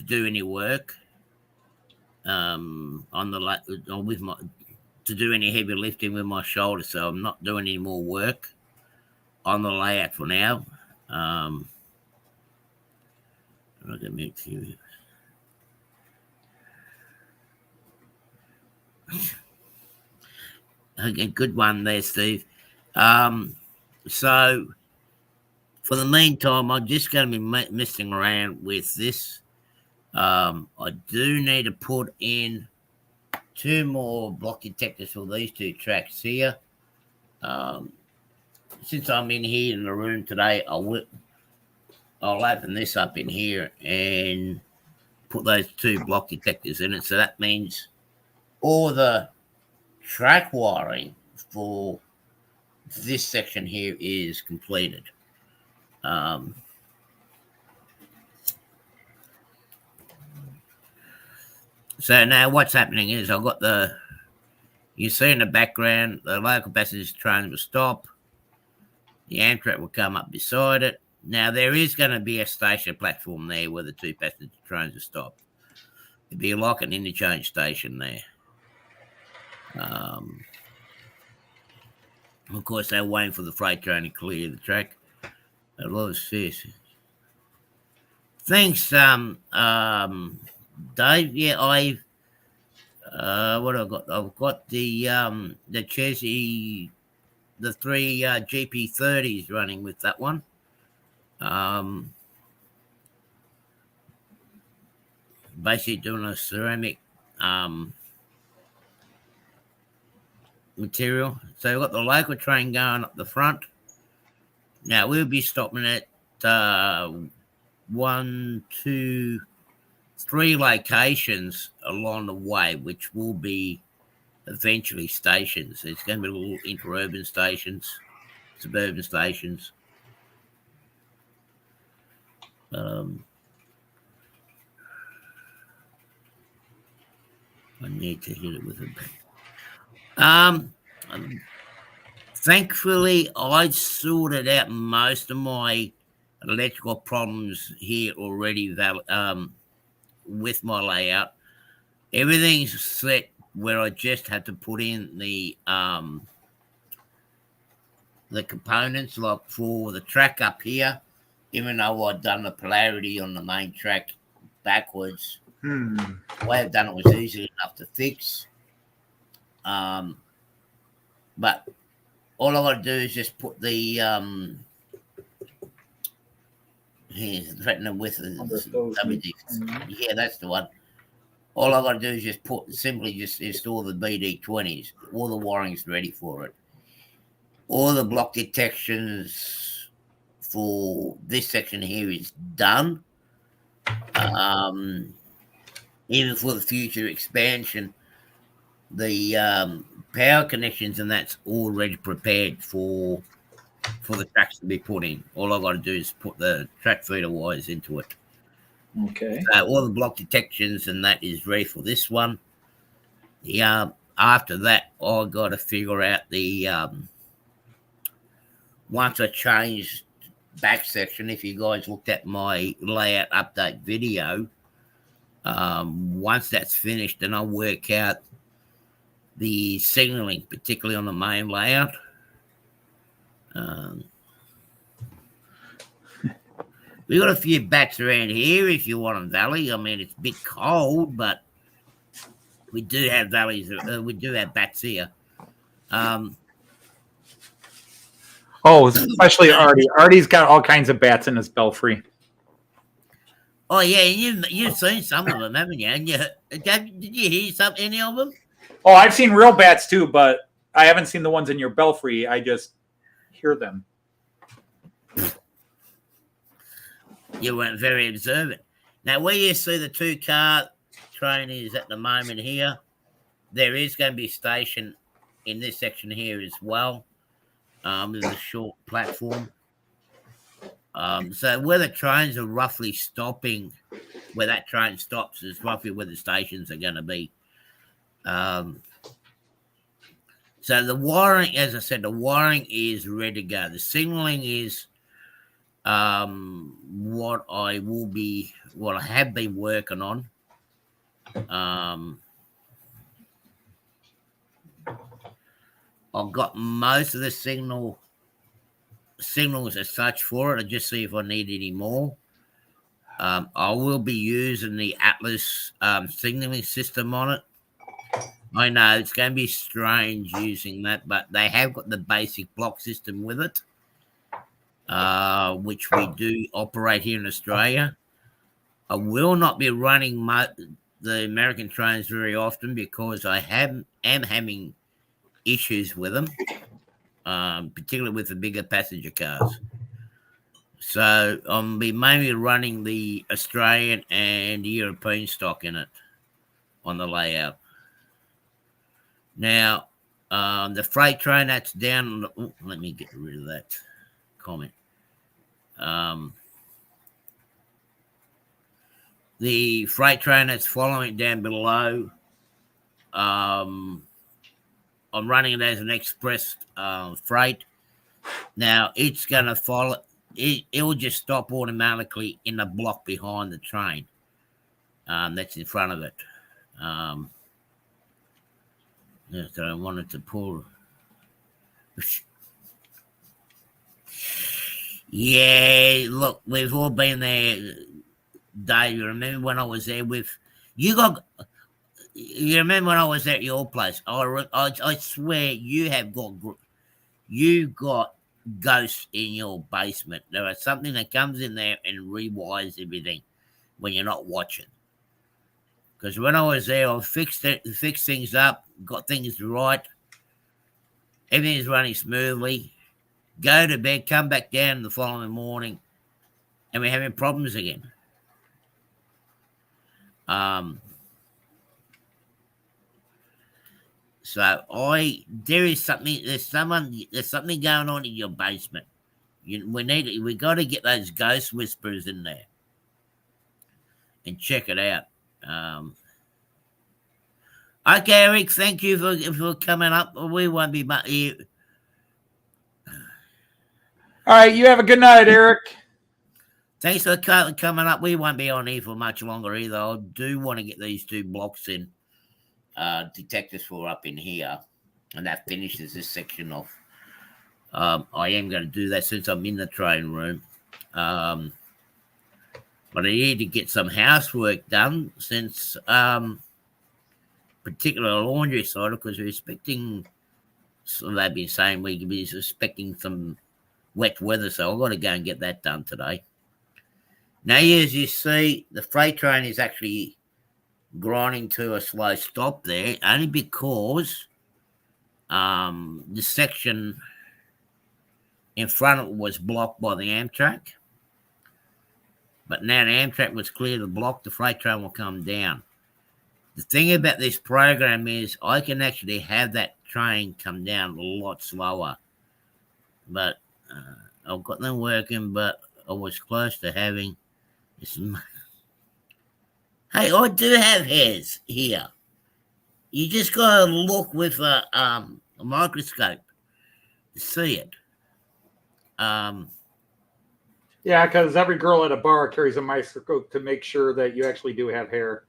B: do any work on the to do any heavy lifting with my shoulder, so I'm not doing any more work on the layout for now. Look at me too. Okay, good one there, Steve. So for the meantime, I'm just going to be messing around with this. I do need to put in 2 more block detectors for these 2 tracks here. Since I'm in here in the room today, I'll open this up in here and put those 2 block detectors in it. So that means all the track wiring for this section here is completed. So now what's happening is I've got you see in the background, the local passenger train will stop. The Amtrak will come up beside it. Now, there is going to be a station platform there where the 2 passenger trains will stop. It'll be like an interchange station there. Of course, they're waiting for the freight train to clear the track. A lot of fish. Thanks, Dave. Yeah, what have I got? I've got the Chesney, the 3 GP30s running with that one. Basically doing a ceramic material. So we've got the local train going up the front. Now we'll be stopping at 1, 2, 3 locations along the way, which will be eventually stations. It's going to be little interurban stations, suburban stations. I need to hit it with a thankfully, I sorted out most of my electrical problems here already with my layout. Everything's set where I just had to put in the components, like for the track up here, even though I'd done the polarity on the main track backwards. The way I've done it was easy enough to fix. But all I got to do is just put the threatening with WD. Yeah, that's the one. All I got to do is just simply install the BD20s. All the wiring's ready for it. All the block detections for this section here is done. Even for the future expansion, the power connections and that's already prepared for the tracks to be put in. All I've got to do is put the track feeder wires into it.
A: Okay.
B: So all the block detections and that is ready for this one. After that, I've got to figure out the once I change back section. If you guys looked at my layout update video, once that's finished, then I'll work out the signaling, particularly on the main layout. We got a few bats around here if you want a valley. I mean, it's a bit cold, but we do have valleys. We do have bats here.
A: Especially Artie. Artie's got all kinds of bats in his belfry.
B: Oh yeah, you've seen some of them, haven't you? And did you hear any of them?
A: Oh, I've seen real bats too, but I haven't seen the ones in your belfry. I just hear them.
B: You weren't very observant. Now, where you see the 2-car train is at the moment here, there is going to be a station in this section here as well. There's a short platform. So where the trains are roughly stopping, where that train stops is roughly where the stations are going to be. So the wiring, as I said, the wiring is ready to go. The signaling is what I have been working on. I've got most of the signals as such for it. I'll just see if I need any more. I will be using the Atlas signaling system on it. I know it's going to be strange using that, but they have got the basic block system with it, which we do operate here in Australia. I will not be running the American trains very often because I am having issues with them, particularly with the bigger passenger cars. So I'll be mainly running the Australian and European stock in it on the layout. Now, the freight train that's down. Let me get rid of that comment. The freight train that's following down below. I'm running it as an express freight. Now it's going to follow. It will just stop automatically in the block behind the train. That's in front of it. So I wanted to pull. Yeah, look, we've all been there, Dave. You remember when I was there with you? You remember when I was at your place? I swear you got ghosts in your basement. There is something that comes in there and rewires everything when you're not watching. Because when I was there, I fixed things up, got things right. Everything's running smoothly. Go to bed, come back down the following morning, and we're having problems again. So there's something going on in your basement. We got to get those ghost whisperers in there and check it out. Okay, Eric, thank you for coming up. We won't be back here.
A: All right, you have a good night, Eric.
B: Thanks for coming up. We won't be on here for much longer either. I do want to get these 2 blocks in. Detectors for up in here, and that finishes this section off. I am going to do that since I'm in the train room. But I need to get some housework done since particular laundry side, because we're expecting, so they've been saying we could be expecting some wet weather, so I've got to go and get that done today. Now, as you see, the freight train is actually grinding to a slow stop there, only because the section in front of it was blocked by the Amtrak. But now the Amtrak was clear to block, the freight train will come down. The thing about this program is I can actually have that train come down a lot slower. But I've got them working, but I was close to having this. Hey, I do have hairs here. You just got to look with a microscope to see it.
A: Yeah, because every girl at a bar carries a microscope to make sure that you actually do have hair.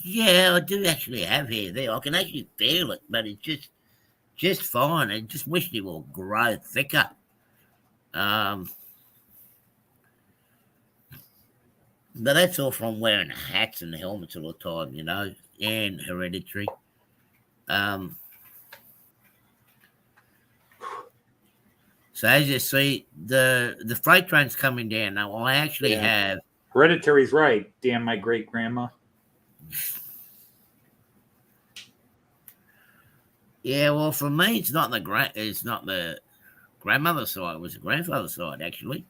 B: Yeah, I do actually have hair there. I can actually feel it, but it's just fine. I just wish it will grow thicker. But that's all from wearing hats and helmets all the time, you know, and hereditary. So as you see, the freight train's coming down. Now I actually have
A: Hereditary's right. Damn my great grandma.
B: Yeah, well, for me, it's not the grandmother's side. It was the grandfather's side, actually.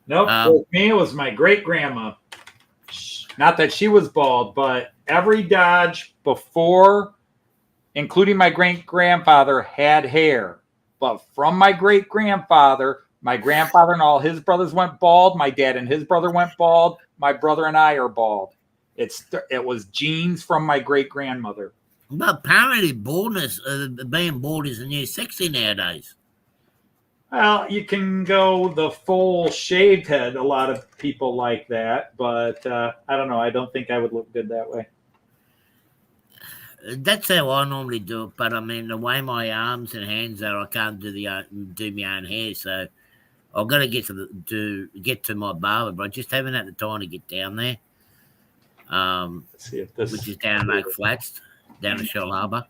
A: Nope. For me, it was my great grandma. Not that she was bald, but every Dodge before, including my great grandfather, had hair. But from my great grandfather and all his brothers went bald. My dad and his brother went bald. My brother and I are bald. It was genes from my great grandmother.
B: But apparently, being bald is a new sexy nowadays.
A: Well, you can go the full shaved head. A lot of people like that, but I don't know. I don't think I would look good that way.
B: That's how I normally do it. But I mean, the way my arms and hands are, I can't do my own hair. So I've got to get to my barber, but I just haven't had the time to get down there.
A: Let's see if this,
B: which is down Oak Flats, down at Shell Harbour.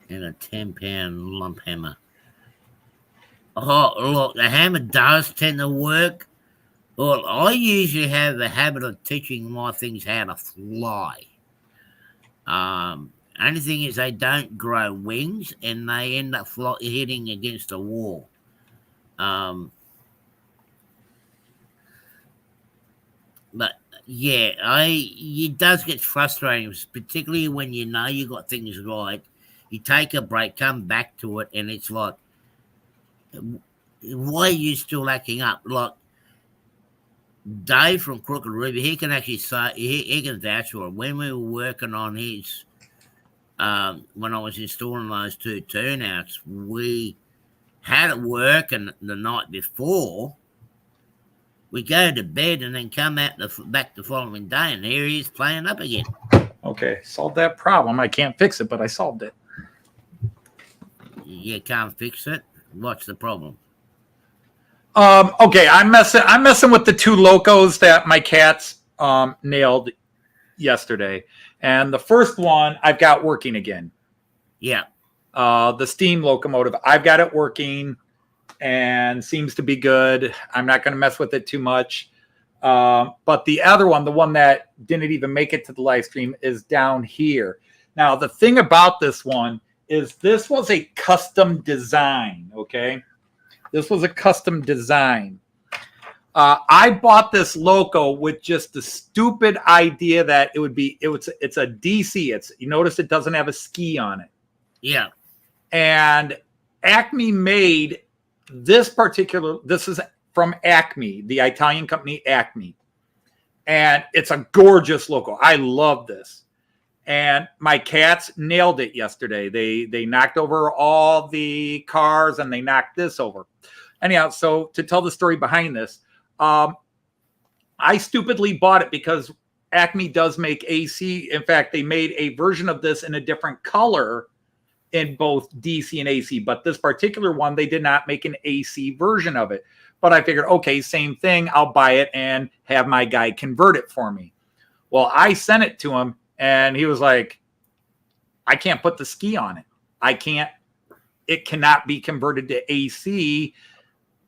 B: And a 10-pound lump hammer. Oh, look, the hammer does tend to work, Well, I usually have the habit of teaching my things how to fly. Only thing is they don't grow wings and they end up hitting against a wall. Um, but yeah, it does get frustrating, particularly when you know you got things right. You take a break, come back to it, and it's like, why are you still acting up? Like Dave from Crooked Ruby, he can actually say he can vouch for it. When we were working on his, when I was installing those two turnouts, we had it working the night before. We go to bed and then come out back the following day, and here he is playing up again.
A: Okay, solved that problem. I can't fix it, but I solved it.
B: You can't fix it. What's the problem?
A: Okay, I'm messing with the two locos that my cats nailed yesterday, and the first one I've got working again.
B: Yeah.
A: The steam locomotive, I've got it working and seems to be good. I'm not going to mess with it too much. But the other one, the one that didn't even make it to the live stream, is down here. Now, the thing about this one is this was a custom design, okay? This was a custom design. I bought this loco with just the stupid idea that it's a DC. You notice it doesn't have a ski on it.
B: Yeah.
A: And Acme made this is from Acme, the Italian company Acme. And it's a gorgeous loco. I love this. And my cats nailed it yesterday. They knocked over all the cars and they knocked this over. Anyhow, so to tell the story behind this, I stupidly bought it because Acme does make AC. In fact, they made a version of this in a different color in both DC and AC. But this particular one, they did not make an AC version of it. But I figured, okay, same thing. I'll buy it and have my guy convert it for me. Well, I sent it to him and he was like, I can't put the ski on it. It cannot be converted to AC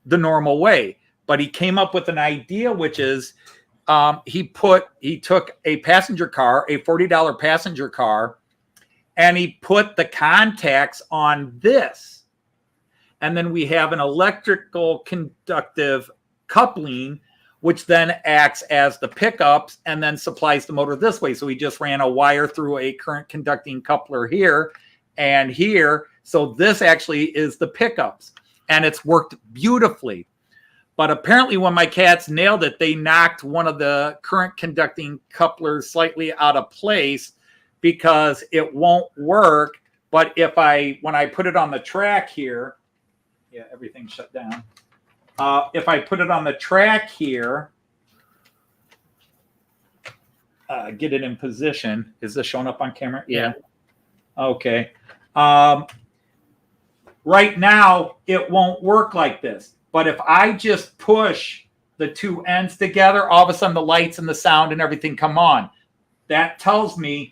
A: the normal way. But he came up with an idea, which is he took a passenger car, a $40 passenger car, and he put the contacts on this. And then we have an electrical conductive coupling, which then acts as the pickups and then supplies the motor this way. So he just ran a wire through a current conducting coupler here and here. So this actually is the pickups. And it's worked beautifully. But apparently when my cats nailed it, they knocked one of the current conducting couplers slightly out of place because it won't work. But when I put it on the track here, yeah, everything shut down. If I put it on the track here, get it in position. Is this showing up on camera?
B: Yeah.
A: Okay. Right now, it won't work like this. But if I just push the two ends together, all of a sudden the lights and the sound and everything come on. That tells me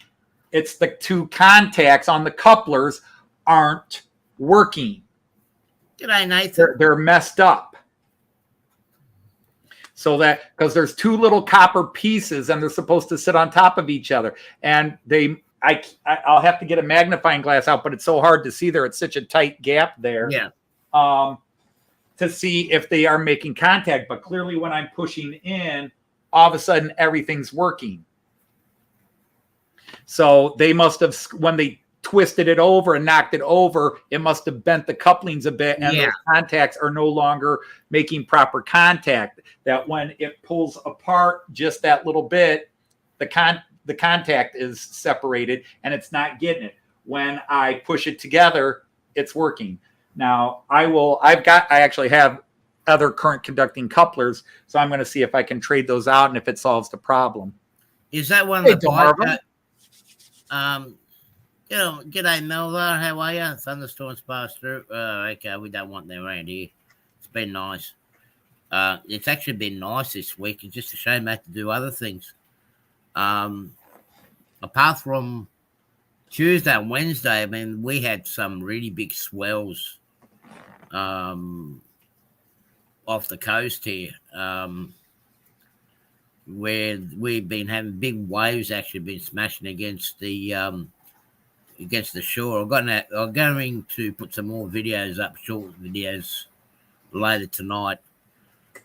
A: it's the two contacts on the couplers aren't working.
B: G'day, Nathan.
A: They're messed up. So that, because there's two little copper pieces and they're supposed to sit on top of each other. And I'll have to get a magnifying glass out, but it's so hard to see there. It's such a tight gap there.
B: Yeah.
A: To see if they are making contact. But clearly when I'm pushing in, all of a sudden everything's working. So they must have, when they twisted it over and knocked it over, it must have bent the couplings a bit, and those contacts are no longer making proper contact. That when it pulls apart just that little bit, the contact is separated and it's not getting it. When I push it together, it's working. Now I actually have other current conducting couplers, so I'm going to see if I can trade those out and if it solves the problem.
B: Is that one of the g'day Melva, how are you? Thunderstorms passed through. Okay, we don't want them around here. It's been nice. It's actually been nice this week. It's just a shame I had to do other things. Apart from Tuesday and Wednesday, I mean, we had some really big swells off the coast here. where we've been having big waves actually been smashing against the shore. I'm going to put some more videos up, short videos later tonight.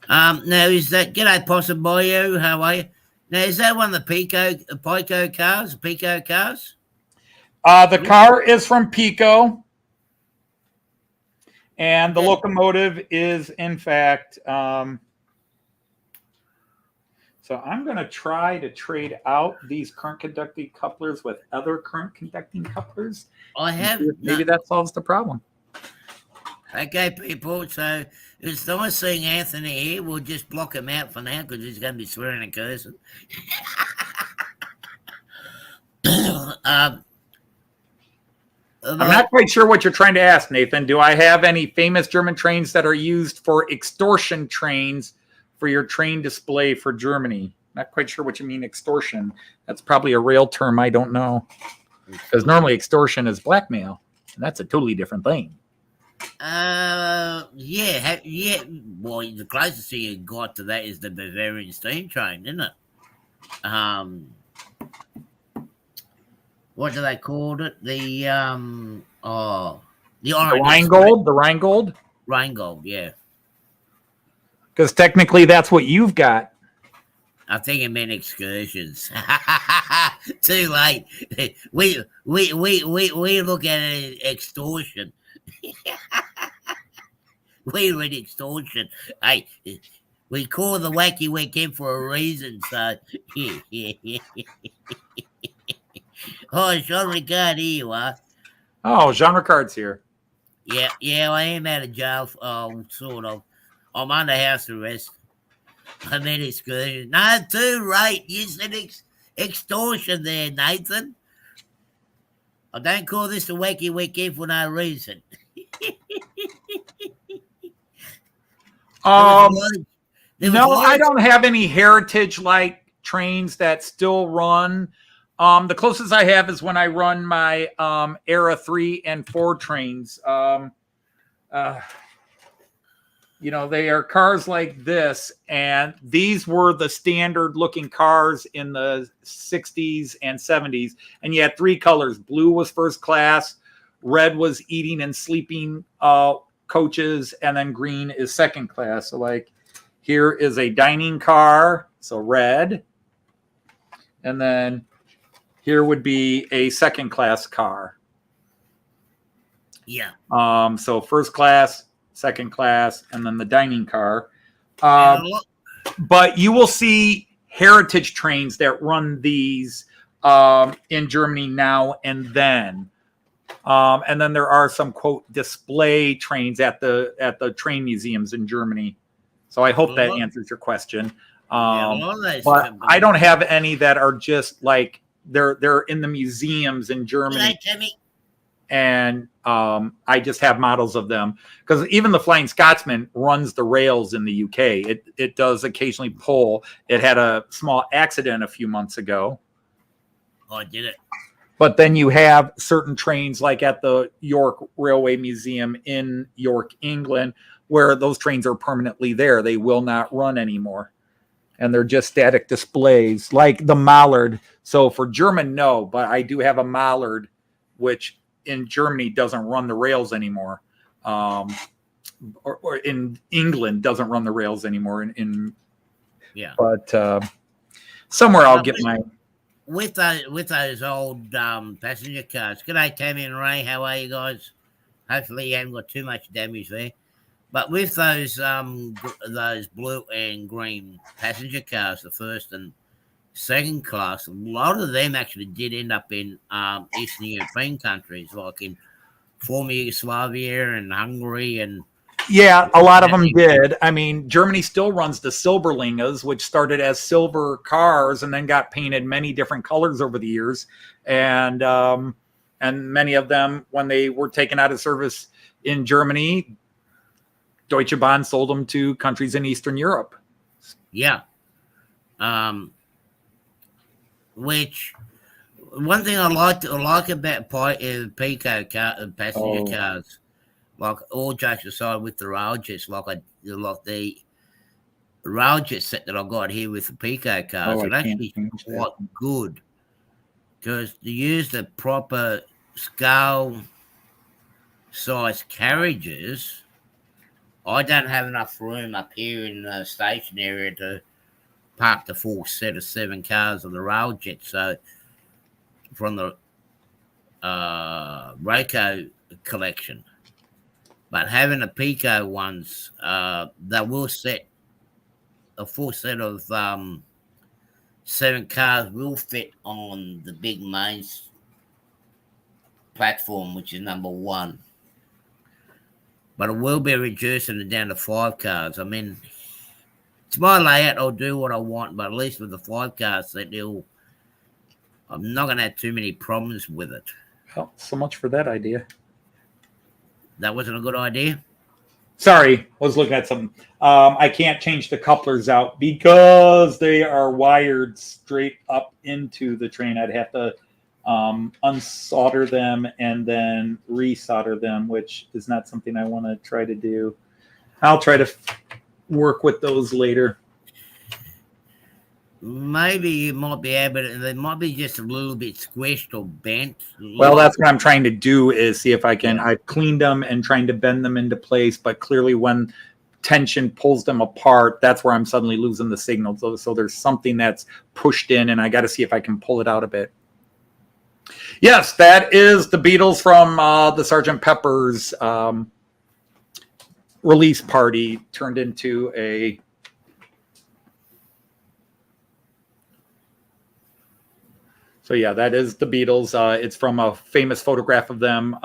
B: Now is that g'day Possum Boyo? How are you? Now is that one of the Pico cars? Pico cars?
A: The car is from Pico, and the locomotive is in fact. So I'm going to try to trade out these current conducting couplers with other current conducting couplers. Maybe that solves the problem.
B: Okay, people. So it's nice seeing Anthony here. We'll just block him out for now because he's going to be swearing and cursing.
A: I'm not quite sure what you're trying to ask, Nathan. Do I have any famous German trains that are used for extortion trains for your train display for Germany? Not quite sure what you mean extortion. That's probably a rail term I don't know. Because normally extortion is blackmail. And that's a totally different thing.
B: Yeah. Well, the closest thing you got to that is the Bavarian steam train, isn't it? What do they call it? The orange.
A: The Rheingold. The Rheingold.
B: Rheingold, yeah.
A: Because technically, that's what you've got.
B: I think it meant excursions. Too late. We look at it as extortion. We read extortion. Hey, we call the Wacky Weekend for a reason. So, oh, Jean Ricard, here you are.
A: Oh, Jean Ricard's here.
B: Yeah, I am out of jail. Sort of. I'm under house arrest. I meant excursion. No, too right. You said extortion there, Nathan. I don't call this a Wacky Weekend for no reason.
A: No, I don't have any heritage-like trains that still run. The closest I have is when I run my Era 3 and 4 trains. They are cars like this, and these were the standard-looking cars in the 60s and 70s, and you had 3 colors. Blue was first class, red was eating and sleeping coaches, and then green is second class. So like here is a dining car, so red, and then here would be a second class car.
B: Yeah.
A: So first class, second class, and then the dining car. But you will see heritage trains that run these in Germany now and then. And then there are some quote display trains at the train museums in Germany. So I hope that answers your question. But I don't have any that are just like they're in the museums in Germany. And I just have models of them because even the Flying Scotsman runs the rails in the UK. It does occasionally pull. It had a small accident a few months ago.
B: Oh, did it?
A: But then you have certain trains like at the York Railway Museum in York, England, where those trains are permanently there. They will not run anymore. And they're just static displays like the Mallard. So for German, no, but I do have a Mallard, which in Germany doesn't run the rails anymore. Or in England doesn't run the rails anymore. But somewhere I'll get my...
B: With those old passenger cars. G'day, Tammy and Ray. How are you guys? Hopefully you haven't got too much damage there. But with those blue and green passenger cars, the first and second class, a lot of them actually did end up in Eastern European countries, like in former Yugoslavia and Hungary and...
A: Yeah, a lot of them did. I mean, Germany still runs the Silberlingas, which started as silver cars and then got painted many different colors over the years. And many of them, when they were taken out of service in Germany, Deutsche Bahn sold them to countries in Eastern Europe.
B: Yeah. Which one thing I like about Pico passenger cars, like all jokes aside, with the rail jets, like the railjet set that I got here with the Pico cars.
A: Oh, I
B: It
A: can't
B: actually
A: change that.
B: quite good because to use the proper scale size carriages, I don't have enough room up here in the station area to park the full set of 7 cars on the railjet. So from the Roco collection, but having the Pico ones, they will set a full set of 7 cars will fit on the big main platform, which is number 1. But it will be reducing it down to 5 cars. I mean, it's my layout. I'll do what I want, but at least with the 5 cars set, I'm not going to have too many problems with it.
A: Well, so much for that idea.
B: That wasn't a good idea?
A: Sorry, I was looking at something. I can't change the couplers out because they are wired straight up into the train. I'd have to unsolder them and then resolder them, which is not something I want to try to do. I'll try to work with those later.
B: Maybe you might be able to, they might be just a little bit squished or bent.
A: Well, that's what I'm trying to do is see if I can.
B: Yeah.
A: I've cleaned them and trying to bend them into place, but clearly when tension pulls them apart, that's where I'm suddenly losing the signal. So there's something that's pushed in, and I got to see if I can pull it out a bit. Yes, that is the Beatles from the Sgt. Pepper's release party turned into a... So yeah, that is the Beatles. It's from a famous photograph of them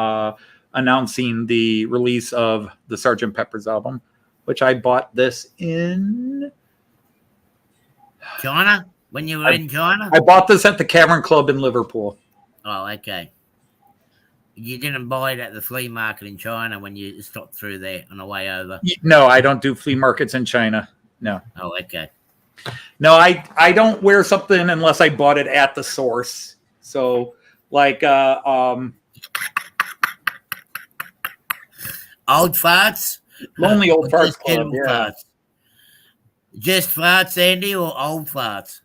A: announcing the release of the Sgt. Pepper's album, which I bought this in...
B: China? When you were in China?
A: I bought this at the Cavern Club in Liverpool.
B: Oh, okay. You didn't buy it at the flea market in China when you stopped through there on the way over?
A: No, I don't do flea markets in China. No.
B: Oh, okay.
A: No, I don't wear something unless I bought it at the source. So, like,
B: Old farts?
A: Lonely Old Farts
B: Just
A: Club. Yeah.
B: farts? Just farts, Andy, or old farts?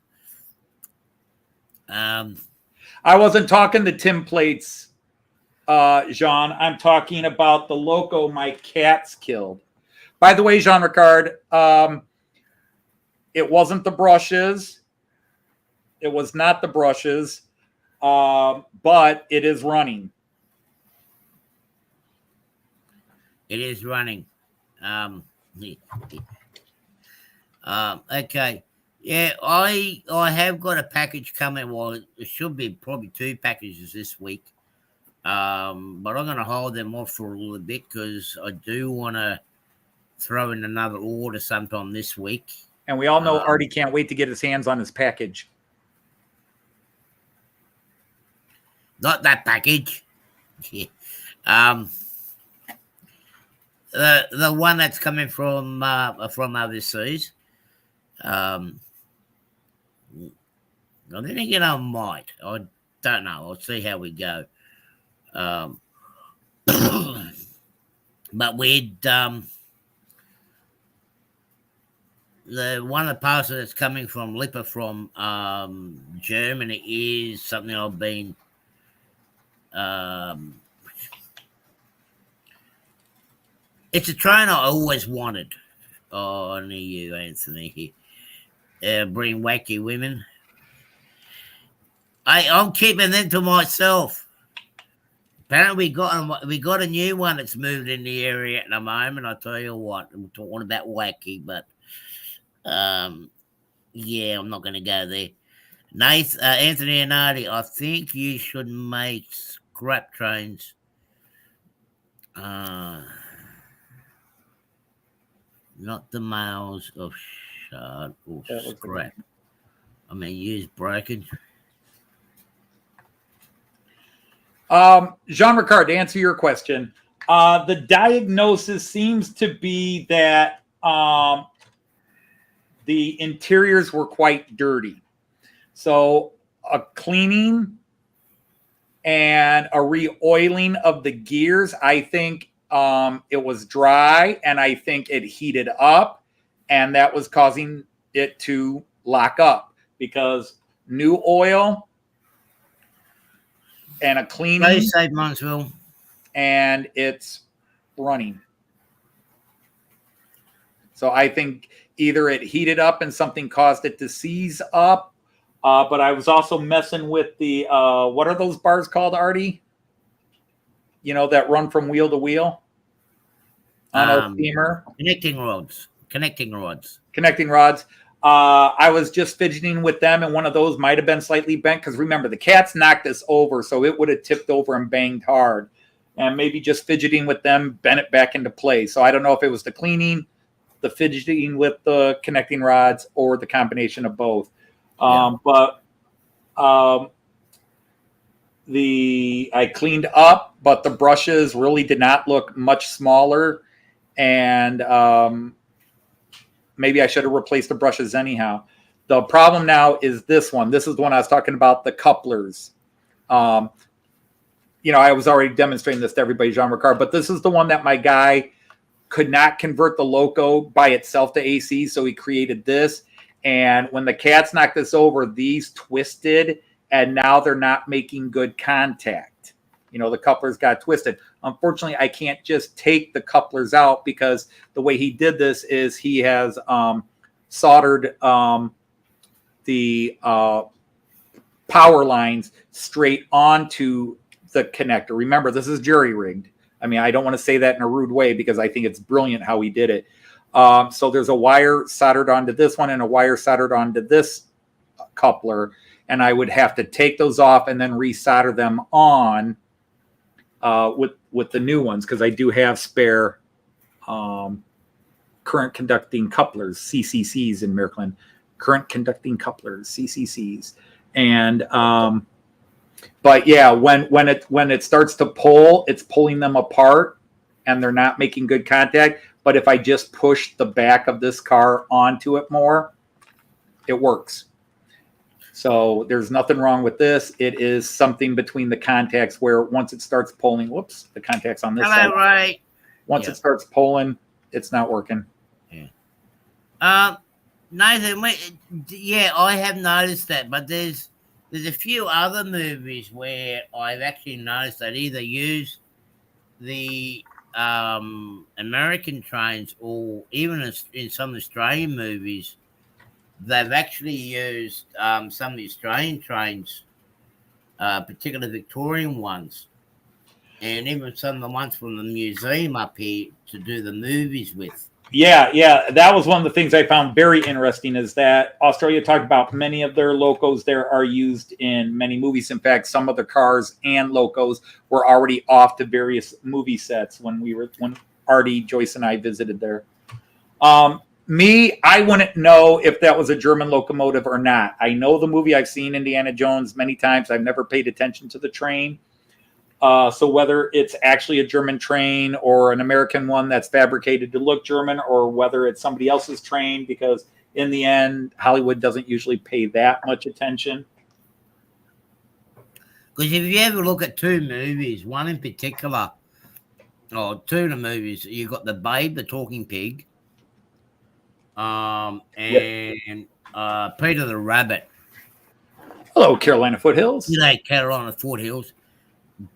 A: I wasn't talking the Tim plates, Jean. I'm talking about the Loco my cats killed. By the way, Jean Ricard, it wasn't the brushes. It was not the brushes, but it is running.
B: It is running. Okay. Yeah, I have got a package coming. Well, it should be probably 2 packages this week. But I'm going to hold them off for a little bit because I do want to throw in another order sometime this week.
A: And we all know Artie can't wait to get his hands on his package.
B: Not that package. The one that's coming from overseas. Then again, I might. I don't know. I'll see how we go. But we'd the one of the parcels that's coming from Lipa from Germany is something I've been it's a train I always wanted. Oh, near you, Anthony. Bring wacky women. I'm keeping them to myself. Apparently, we got a new one that's moved in the area at the moment. I tell you what, I'm talking about wacky, but yeah, I'm not going to go there. Anthony and Artie, I think you should make scrap trains. Not the males of shard or scrap. I mean, use broken.
A: Jean Ricard, to answer your question, the diagnosis seems to be that the interiors were quite dirty. So a cleaning and a re-oiling of the gears, I think it was dry, and I think it heated up, and that was causing it to lock up because new oil and a cleaning,
B: Save Monceville.
A: and it's running. So I think either it heated up and something caused it to seize up, but I was also messing with the what are those bars called, Artie? You know, that run from wheel to wheel on our steamer.
B: Connecting rods.
A: Connecting rods. I was just fidgeting with them, and one of those might have been slightly bent because remember, the cats knocked this over, so it would have tipped over and banged hard. And maybe just fidgeting with them bent it back into place. So I don't know if it was the cleaning, the fidgeting with the connecting rods, or the combination of both. But I cleaned up, but the brushes really did not look much smaller, and maybe I should have replaced the brushes anyhow. The problem now is this one. This is the one I was talking about, the couplers. I was already demonstrating this to everybody, Jean Ricard, but this is the one that my guy could not convert the loco by itself to AC, so he created this. And when the cats knocked this over, these twisted, and now they're not making good contact. The couplers got twisted. Unfortunately, I can't just take the couplers out because the way he did this is he has soldered the power lines straight onto the connector. Remember, this is jury-rigged. I mean, I don't want to say that in a rude way because I think it's brilliant how he did it. So there's a wire soldered onto this one and a wire soldered onto this coupler, and I would have to take those off and then resolder them on with the new ones because I do have spare current conducting couplers, CCCs in Maryland. Current conducting couplers, CCCs, and but yeah, when it starts to pull, it's pulling them apart, and they're not making good contact. But if I just push the back of this car onto it more, it works. So there's nothing wrong with this. It is something between the contacts where once it starts pulling, whoops, the contacts on this side.
B: Right.
A: Once it starts pulling, it's not working.
B: Yeah. Nathan, I have noticed that, but there's a few other movies where I've actually noticed that either use the American trains or even in some Australian movies, they've actually used some of the Australian trains, particularly Victorian ones, and even some of the ones from the museum up here to do the movies with.
A: Yeah. That was one of the things I found very interesting is that Australia talked about many of their locos there are used in many movies. In fact, some of the cars and locos were already off to various movie sets when Artie, Joyce, and I visited there. I wouldn't know if that was a German locomotive or not. I know the movie. I've seen Indiana Jones many times. I've never paid attention to the train. So whether it's actually a German train or an American one that's fabricated to look German, or whether it's somebody else's train, because in the end, Hollywood doesn't usually pay that much attention.
B: Because if you ever look at two movies, one in particular, or two of the movies, you've got The Babe, the Talking Pig, and Peter the Rabbit.
A: Hello, Carolina Foothills.
B: Carolina Foothills.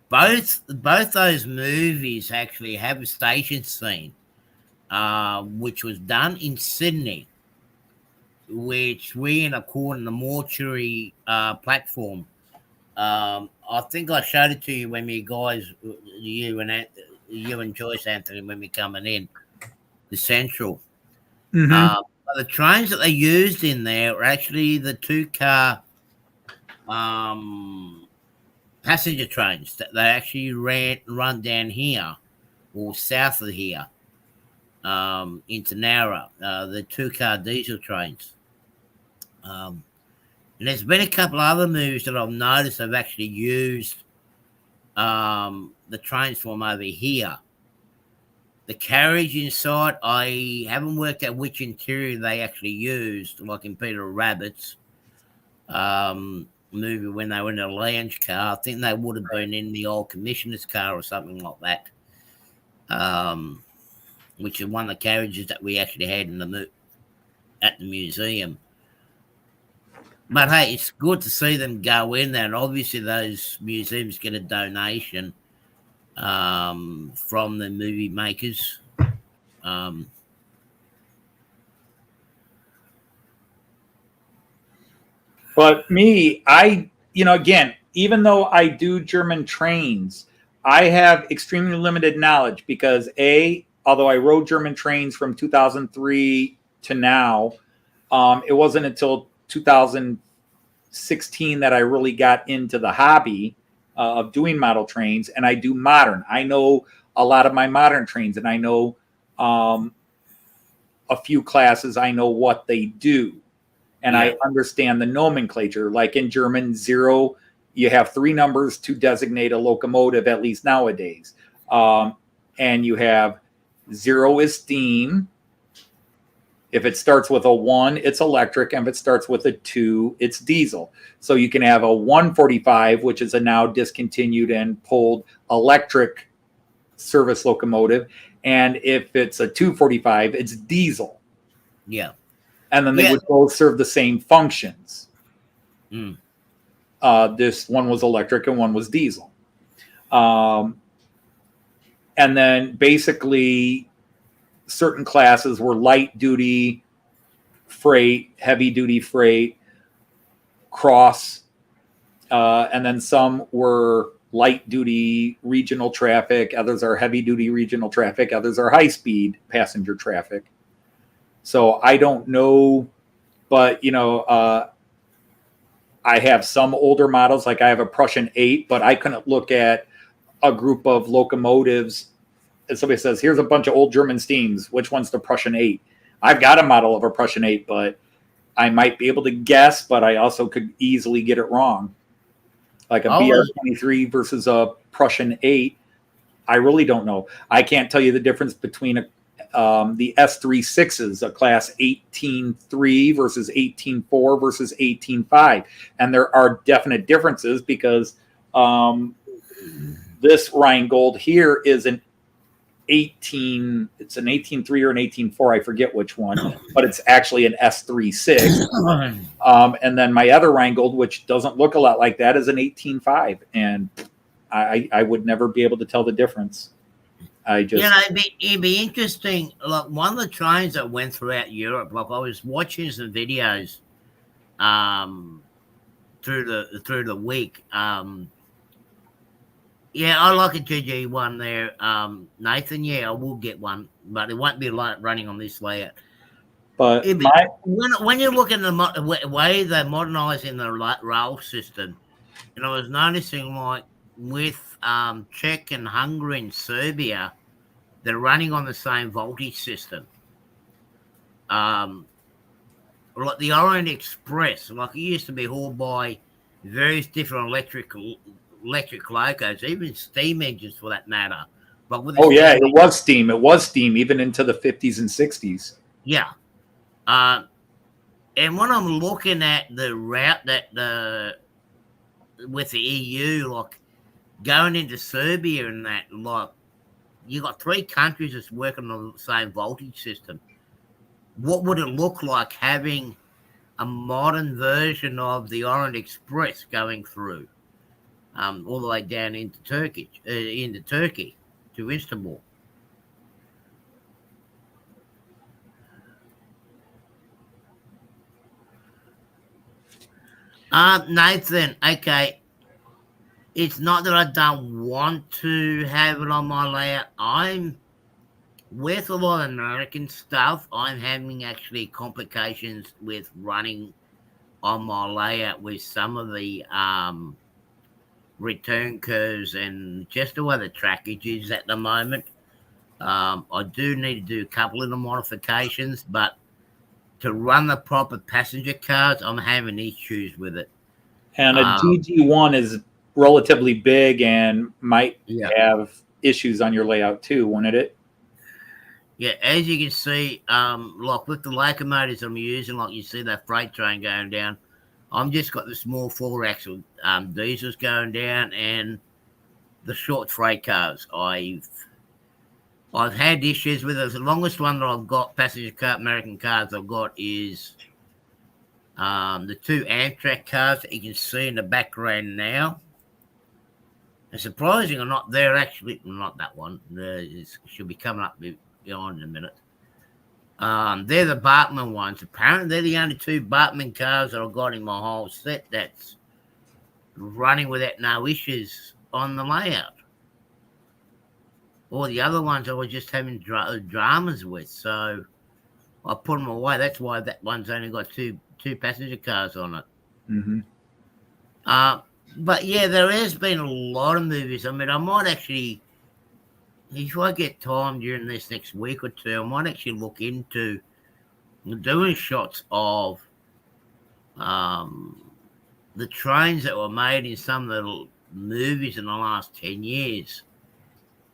B: Both those movies actually have a station scene, which was done in Sydney, which we in according to the mortuary platform. I think I showed it to you when you guys, you and Joyce, Anthony, when we coming in the Central.
A: Mm-hmm.
B: The trains that they used in there were actually the 2-car passenger trains that they actually run down here or south of here into Nowra, the 2-car diesel trains. And there's been a couple other movies that I've noticed have actually used the trains from over here. The carriage inside, I haven't worked out which interior they actually used, like in Peter Rabbit's movie when they were in a lounge car. I think they would have been in the old commissioner's car or something like that, which is one of the carriages that we actually had in the at the museum. But hey, it's good to see them go in there, and obviously those museums get a donation from the movie makers. Um,
A: But me, again, even though I do German trains, I have extremely limited knowledge because although I rode German trains from 2003 to now, it wasn't until 2016 that I really got into the hobby of doing model trains, and I do modern. I know a lot of my modern trains, and I know a few classes. I know what they do, and I understand the nomenclature. Like in German, zero, you have three numbers to designate a locomotive, at least nowadays. And you have zero is steam. If it starts with a 1, it's electric. And if it starts with a 2, it's diesel. So you can have a 145, which is a now discontinued and pulled electric service locomotive. And if it's a 245, it's diesel.
B: Yeah.
A: And then they would both serve the same functions.
B: Mm.
A: This one was electric and one was diesel. And then basically certain classes were light duty freight, heavy duty freight, cross, and then some were light duty regional traffic, others are heavy duty regional traffic, others are high speed passenger traffic. So I don't know, but I have some older models, like I have a Prussian 8, but I couldn't look at a group of locomotives and somebody says, here's a bunch of old German steams. Which one's the Prussian 8? I've got a model of a Prussian 8, but I might be able to guess, but I also could easily get it wrong. Like a BR-23 versus a Prussian 8, I really don't know. I can't tell you the difference between the S36s, a class 18.3 versus 18.4 versus 18.5. And there are definite differences because this Rheingold here is an 18, it's an 18.3 or an 18.4, I forget which one, but it's actually an S36. And then my other Rheingold, which doesn't look a lot like that, is an 18.5. And I would never be able to tell the difference.
B: It'd be interesting. Like one of the trains that went throughout Europe, like I was watching some videos through the week. Yeah, I like a GG one there, Nathan. Yeah, I will get one, but it won't be running on this layout.
A: But
B: when you look at the way they're modernising the rail system, and I was noticing like with Czech and Hungary and Serbia, they're running on the same voltage system. Like the Orient Express, like it used to be hauled by various different electric locos, even steam engines for that matter. But with
A: it was steam. It was steam even into the 50s and 60s.
B: Yeah. And when I'm looking at the route that with the EU, like going into Serbia and that, like you got 3 countries that's working on the same voltage system. What would it look like having a modern version of the Orient Express going through? All the way down into Turkey, to Istanbul. Nathan, okay. It's not that I don't want to have it on my layout. I'm with a lot of American stuff. I'm having actually complications with running on my layout with some of the return curves and just the way the trackage is at the moment. I do need to do a couple of the modifications, but to run the proper passenger cars, I'm having issues with it.
A: And a GG1 is relatively big and might have issues on your layout too, wouldn't it?
B: Yeah, as you can see, like with the locomotives I'm using, like you see that freight train going down, I'm just got the small 4-axle diesels going down and the short freight cars. I've I've had issues with it. The longest one that I've got, passenger car, American cars I've got is the 2 Amtrak cars that you can see in the background now. And surprising or not, they're actually not that one. It should be coming up behind in a minute. They're the Bartman ones. Apparently, they're the only 2 Bartman cars that I've got in my whole set that's running without no issues on the layout. All the other ones I was just having dramas with, so I put them away. That's why that one's only got two passenger cars on it.
A: Mm-hmm.
B: But yeah, there has been a lot of movies. I mean, I might actually, if I get time during this next week or 2, I might actually look into doing shots of the trains that were made in some of the movies in the last 10 years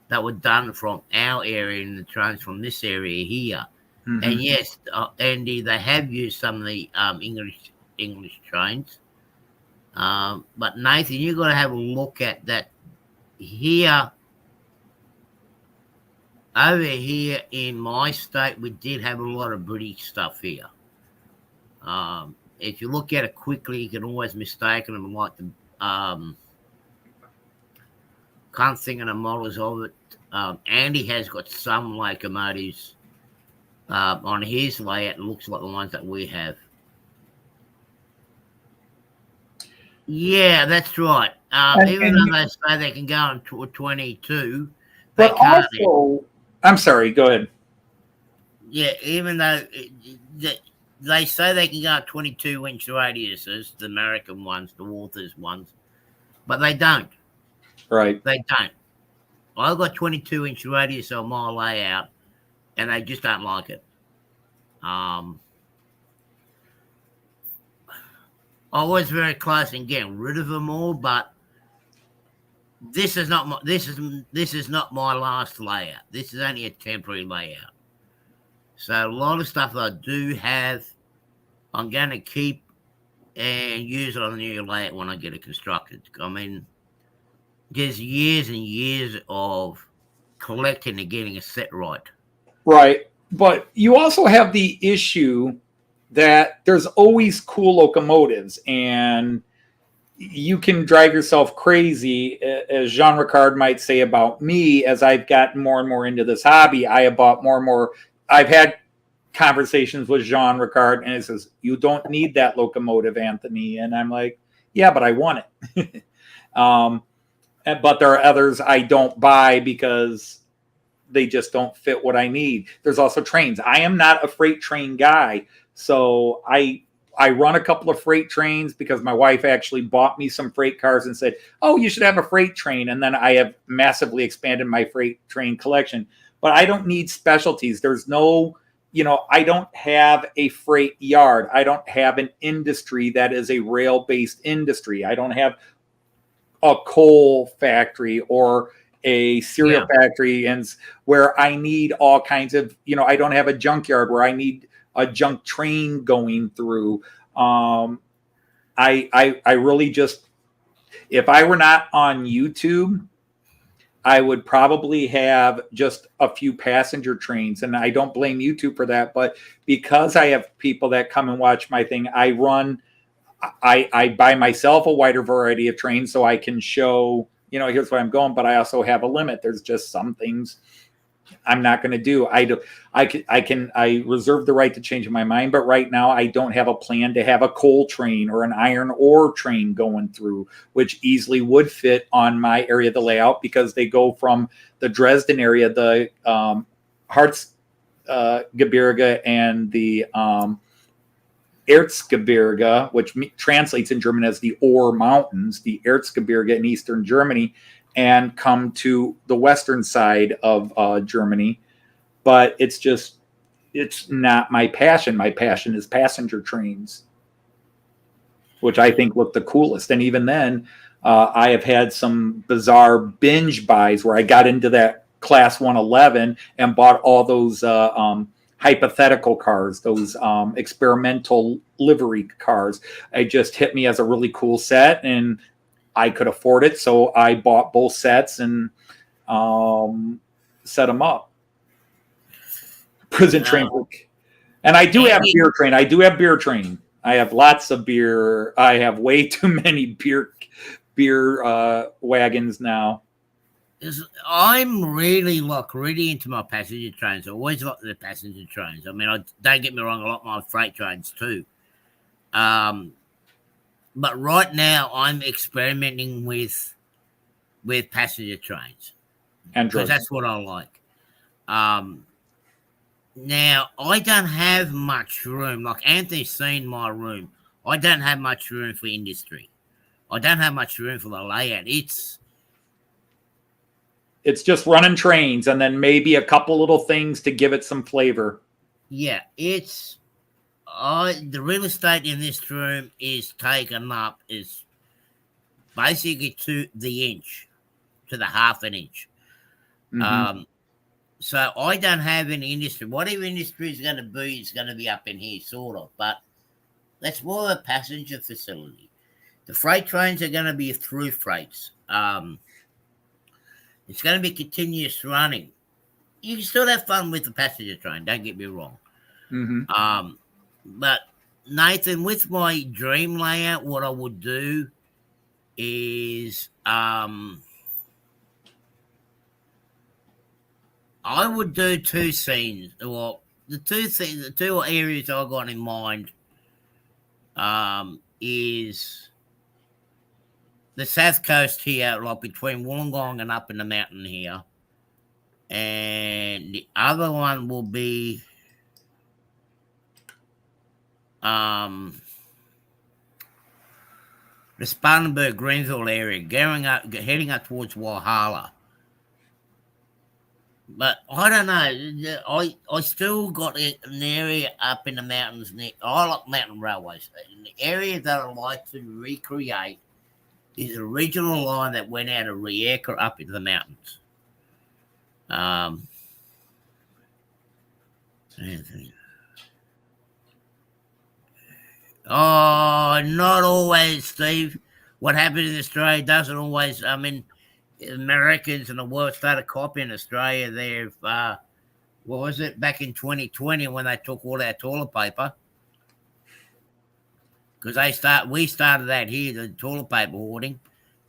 B: that were done from our area and the trains from this area here. Mm-hmm. And yes, Andy, they have used some of the English trains. But Nathan, you've got to have a look at that here. Over here in my state, we did have a lot of British stuff here. If you look at it quickly, you can always mistake them like the can't think of the models of it. Andy has got some locomotives on his layout. It looks like the ones that we have. Yeah, that's right. Even though they say they can go on 22, they
A: but
B: can't.
A: Also, I'm sorry, go ahead.
B: Yeah, even though they say they can go on 22-inch radiuses, the American ones, the Walthers ones, but they don't.
A: Right.
B: They don't. I've got 22-inch radius on my layout, and they just don't like it. I was very close in getting rid of them all, but this is not my last layout. This is only a temporary layout. So a lot of stuff that I do have, I'm going to keep and use it on the new layout when I get it constructed. I mean, there's years and years of collecting and getting a set right.
A: Right. But you also have the issue that there's always cool locomotives, and you can drive yourself crazy, as Jean Ricard might say about me. As I've gotten more and more into this hobby, I have bought more and more. I've had conversations with Jean Ricard, and he says, "You don't need that locomotive, Anthony." And I'm like, "Yeah, but I want it." But there are others I don't buy because they just don't fit what I need. There's also trains. I am not a freight train guy. So I run a couple of freight trains because my wife actually bought me some freight cars and said, "Oh, you should have a freight train." And then I have massively expanded my freight train collection. But I don't need specialties. There's no, I don't have a freight yard. I don't have an industry that is a rail-based industry. I don't have a coal factory or a cereal factory, and where I need all kinds of, I don't have a junkyard where I need a junk train going through. I really just, if I were not on YouTube, I would probably have just a few passenger trains, and I don't blame YouTube for that. But because I have people that come and watch my thing, I buy myself a wider variety of trains so I can show, here's where I'm going, but I also have a limit. There's just some things I'm not going to do. I reserve the right to change my mind, but right now I don't have a plan to have a coal train or an iron ore train going through, which easily would fit on my area of the layout because they go from the Dresden area, the Harzgebirge and the Erzgebirge, which translates in German as the Ore Mountains, the Erzgebirge in eastern Germany, and come to the western side of Germany. But it's not my passion. My passion is passenger trains, which I think look the coolest. And even then, I have had some bizarre binge buys where I got into that Class 111 and bought all those hypothetical cars, those experimental livery cars. It just hit me as a really cool set, and I could afford it, so I bought both sets and set them up. prison train. And I do have beer train. I do have beer training. I have lots of beer. I have way too many beer wagons now.
B: I'm really into my passenger trains. I always like the passenger trains. I mean, don't get me wrong, I like my freight trains too. But right now I'm experimenting with passenger trains. Because that's what I like. Now I don't have much room. Like Anthony's seen my room. I don't have much room for industry. I don't have much room for the layout.
A: It's just running trains and then maybe a couple little things to give it some flavor.
B: Yeah, the real estate in this room is taken up is basically to the inch, to the half an inch. Mm-hmm. So I don't have any industry. Whatever industry is going to be up in here, sort of. But that's more a passenger facility. The freight trains are going to be through freights. It's going to be continuous running. You can still have fun with the passenger train, don't get me wrong. Mm-hmm. But Nathan, with my dream layout, what I would do is I would do two scenes. Well, the two areas I got in mind is the south coast here, like between Wollongong and up in the mountain here. And the other one will be the Spartanburg, Greensville area, heading up towards Walhalla. But I don't know. I still got an area up in the mountains. I like mountain railways. And the area that I like to recreate is a regional line that went out of Rijeka up into the mountains. Not always, Steve. What happened in Australia doesn't always. I mean, Americans and the world started copying Australia. They've, what was it, back in 2020 when they took all our toilet paper? Because we started that here, the toilet paper hoarding.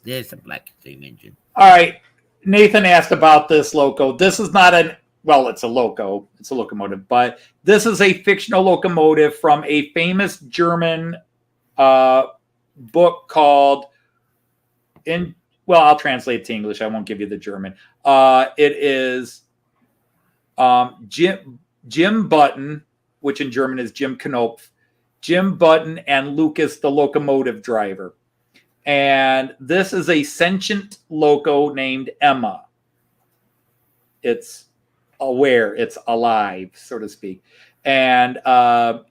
B: There's the black steam engine.
A: All right. Nathan asked about this loco. This is not it's a loco. It's a locomotive, but this is a fictional locomotive from a famous German book called I'll translate it to English. I won't give you the German. It is Jim Button, which in German is Jim Knopf, Jim Button, and Lucas the locomotive driver. And this is a sentient loco named Emma. It's aware, it's alive, so to speak. And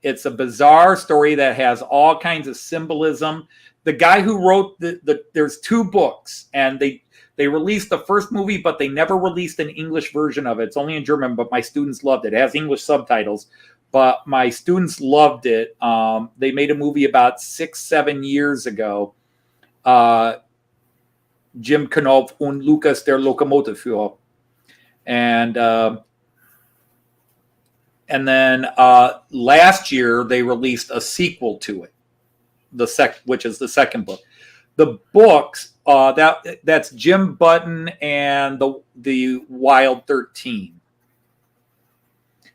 A: it's a bizarre story that has all kinds of symbolism. The guy who wrote there's two books, and they released the first movie, but they never released an English version of it. It's only in German, but my students loved it. It has English subtitles, but my students loved it. They made a movie about 6-7 years ago. Jim Knopf und Lukas der Lokomotivführer. And then last year they released a sequel to it, which is the second book. The books that's Jim Button and the Wild 13.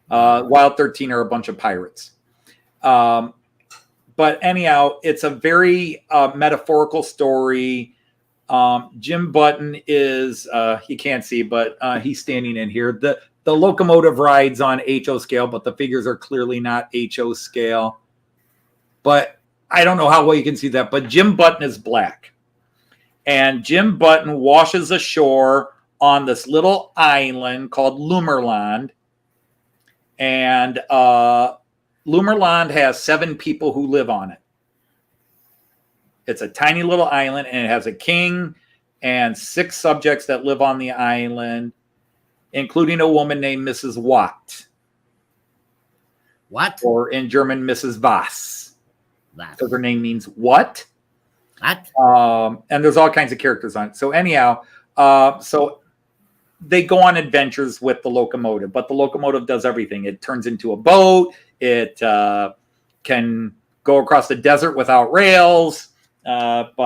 A: Wild 13 are a bunch of pirates. But anyhow, it's a very metaphorical story. Jim Button is, you can't see, but he's standing in here. The locomotive rides on HO scale, but the figures are clearly not HO scale. But I don't know how well you can see that, but Jim Button is black. And Jim Button washes ashore on this little island called Lummerland. And Lummerland has 7 people who live on it. It's a tiny little island, and it has a king and 6 subjects that live on the island, including a woman named Mrs. Watt.
B: What?
A: Or in German, Mrs. Voss. Because her name means what?
B: What?
A: And there's all kinds of characters on it. So anyhow, so they go on adventures with the locomotive, but the locomotive does everything. It turns into a boat. It can go across the desert without rails. It's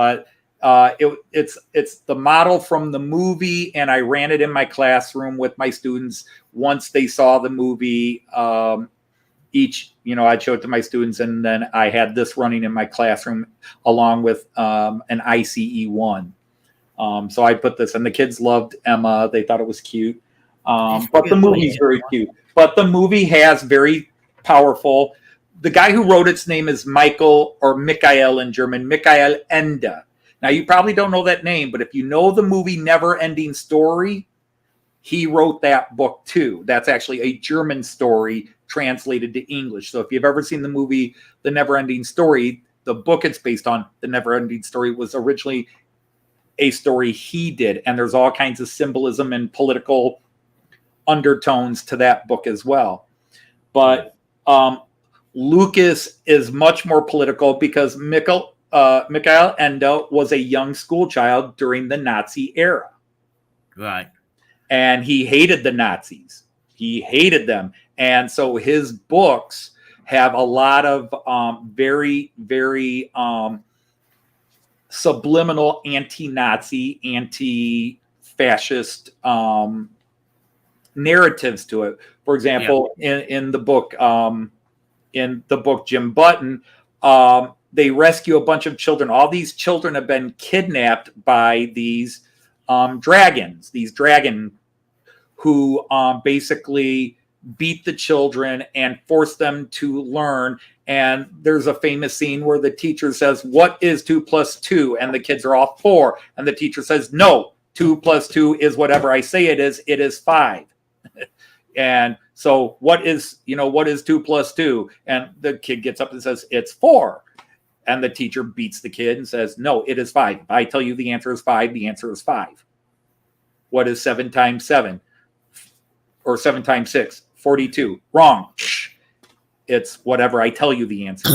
A: the model from the movie, and I ran it in my classroom with my students. Once they saw the movie, I'd show it to my students, and then I had this running in my classroom along with an ICE 1. So I put this, and the kids loved Emma. They thought it was cute. But the movie's very cute. But the movie has very powerful. The guy who wrote its name is Michael, or Michael in German, Michael Ende. Now, you probably don't know that name, but if you know the movie Never Ending Story, he wrote that book too. That's actually a German story translated to English. So if you've ever seen the movie The Never Ending Story, the book it's based on, The Never Ending Story, was originally a story he did. And there's all kinds of symbolism and political undertones to that book as well. But Lucas is much more political because Michael Ende was a young school child during the Nazi era.
B: Right.
A: And he hated the Nazis. He hated them. And so his books have a lot of very, very subliminal anti-Nazi, anti-fascist narratives to it. For example, in the book Jim Button, they rescue a bunch of children. All these children have been kidnapped by these dragons, who basically beat the children and force them to learn. And there's a famous scene where the teacher says, "What is 2 + 2?" And the kids are all 4. And the teacher says, "No, 2 + 2 is whatever I say it is 5. And so what is 2 + 2? And the kid gets up and says, "It's 4. And the teacher beats the kid and says, "No, it is 5. If I tell you the answer is 5, the answer is 5. What is 7 times 7? Or 7 times 6? 42. Wrong. It's whatever I tell you the answer."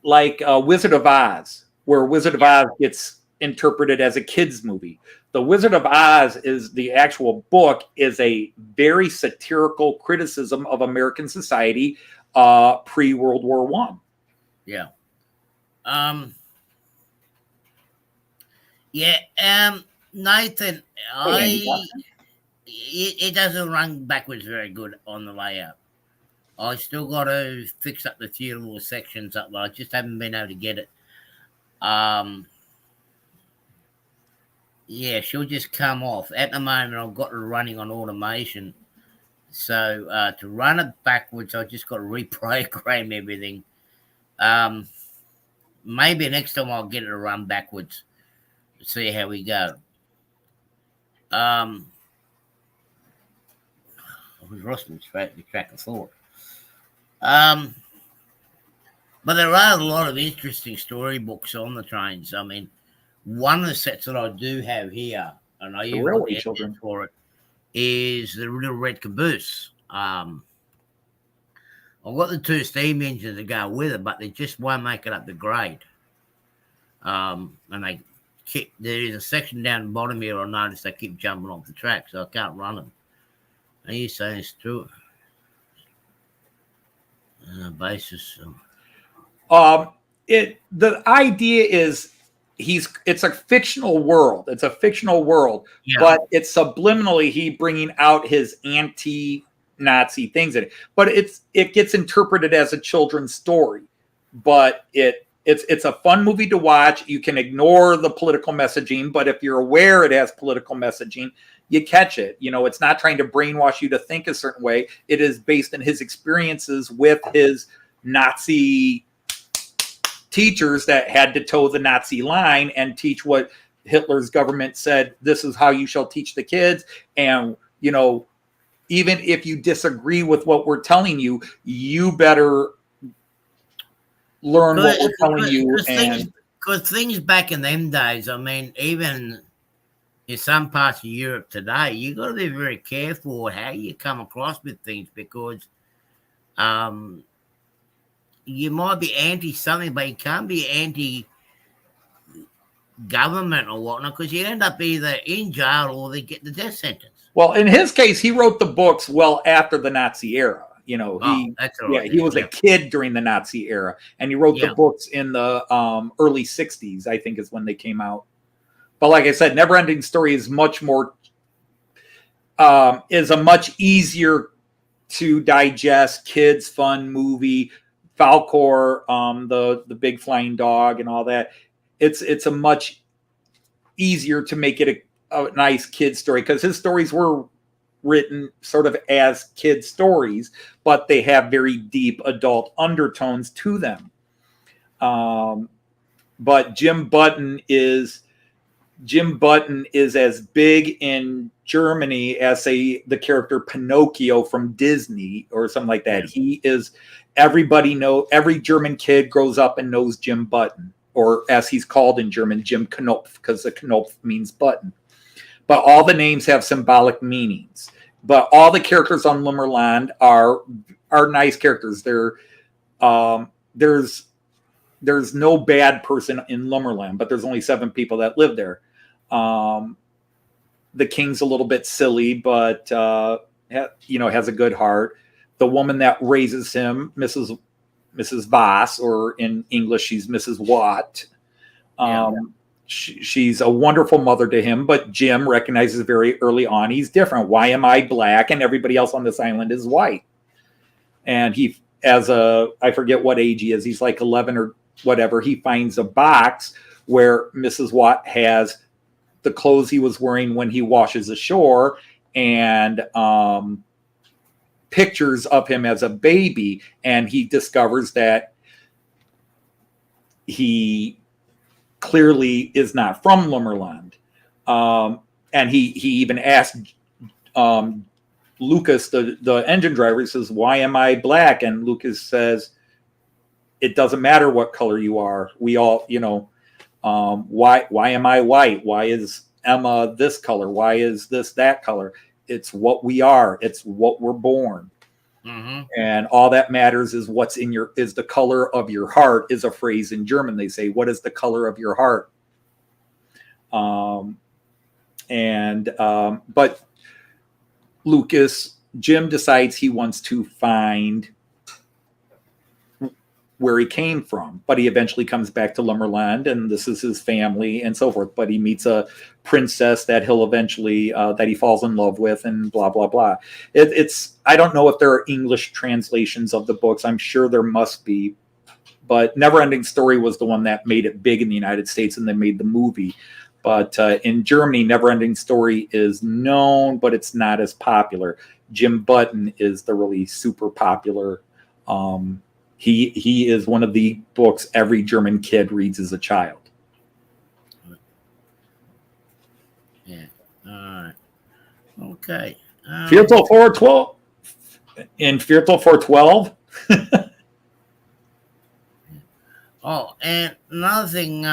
A: Like Wizard of Oz, where Wizard of Oz gets interpreted as a kid's movie. The Wizard of Oz is the actual book is a very satirical criticism of American society pre-World War I.
B: Yeah. Nathan, it doesn't run backwards very good on the layout. I still got to fix up the few little sections up, but I just haven't been able to get it. She'll just come off. At the moment, I've got it running on automation. So to run it backwards, I've just got to reprogram everything. Maybe next time I'll get it to run backwards. See how we go. I was lost in the track of thought. But there are a lot of interesting storybooks on the trains. I mean, one of the sets that I do have here, and I use
A: Railway Children
B: for it, is the Little Red Caboose. I've got the 2 steam engines to go with it, but they just won't make it up the grade. And there is a section down the bottom here I noticed they keep jumping off the track, so I can't run them. Are you saying it's true? Basis.
A: The idea is it's a fictional world. It's a fictional world, but it's subliminally he bringing out his anti-Nazi things in it. But it gets interpreted as a children's story. But it's a fun movie to watch. You can ignore the political messaging, but if you're aware it has political messaging, you catch it. It's not trying to brainwash you to think a certain way. It is based on his experiences with his Nazi teachers that had to toe the Nazi line and teach what Hitler's government said, this is how you shall teach the kids. And, even if you disagree with what we're telling you, you better learn what we're telling you.
B: Because things back in them days, I mean, even in some parts of Europe today, you got to be very careful how you come across with things, because you might be anti something, but you can't be anti government or whatnot, because you end up either in jail or they get the death sentence.
A: Well, in his case, he wrote the books well after the Nazi era. You know,
B: That's all right.
A: he was a kid during the Nazi era, and he wrote the books in the early '60s. I think is when they came out. But like I said, Neverending Story is much more is a much easier to digest, kids fun movie. Falcor, the big flying dog, and all that. It's a much easier to make it a nice kid story because his stories were written sort of as kid stories, but they have very deep adult undertones to them. But Jim Button is as big in Germany as the character Pinocchio from Disney or something like that. He is every German kid grows up and knows Jim Button, or as he's called in German, Jim Knopf, because the Knopf means button. But all the names have symbolic meanings. But all the characters on Lumberland are nice characters. There's no bad person in Lumberland, but there's only 7 people that live there. The king's a little bit silly, but has a good heart. The woman that raises him, Mrs. Voss, or in English, she's Mrs. Watt. She's a wonderful mother to him, but Jim recognizes very early on he's different. Why am I black and everybody else on this island is white? And I forget what age he is. He's like 11 or whatever. He finds a box where Mrs. Watt has the clothes he was wearing when he washes ashore and pictures of him as a baby. And he discovers that he clearly is not from Lumberland. And he even asked Lucas, the engine driver, he says, "Why am I black?" And Lucas says, "It doesn't matter what color you are. We all, why am I white? Why is Emma this color? Why is this that color? It's what we are. It's what we're born." Mm-hmm. And all that matters is is the color of your heart, is a phrase in German. They say, "What is the color of your heart?" But Jim decides he wants to find where he came from, but he eventually comes back to Lumberland, and this is his family and so forth. But he meets a princess that he'll eventually that he falls in love with, and blah blah blah. I don't know if there are English translations of the books. I'm sure there must be, but Neverending Story was the one that made it big in the United States, and they made the movie. But in Germany, Neverending Story is known, but it's not as popular. Jim Button is the really super popular. He is one of the books every German kid reads as a child.
B: Yeah. All right. Okay.
A: Viertel 412. In Viertel 412.
B: Oh, and another thing,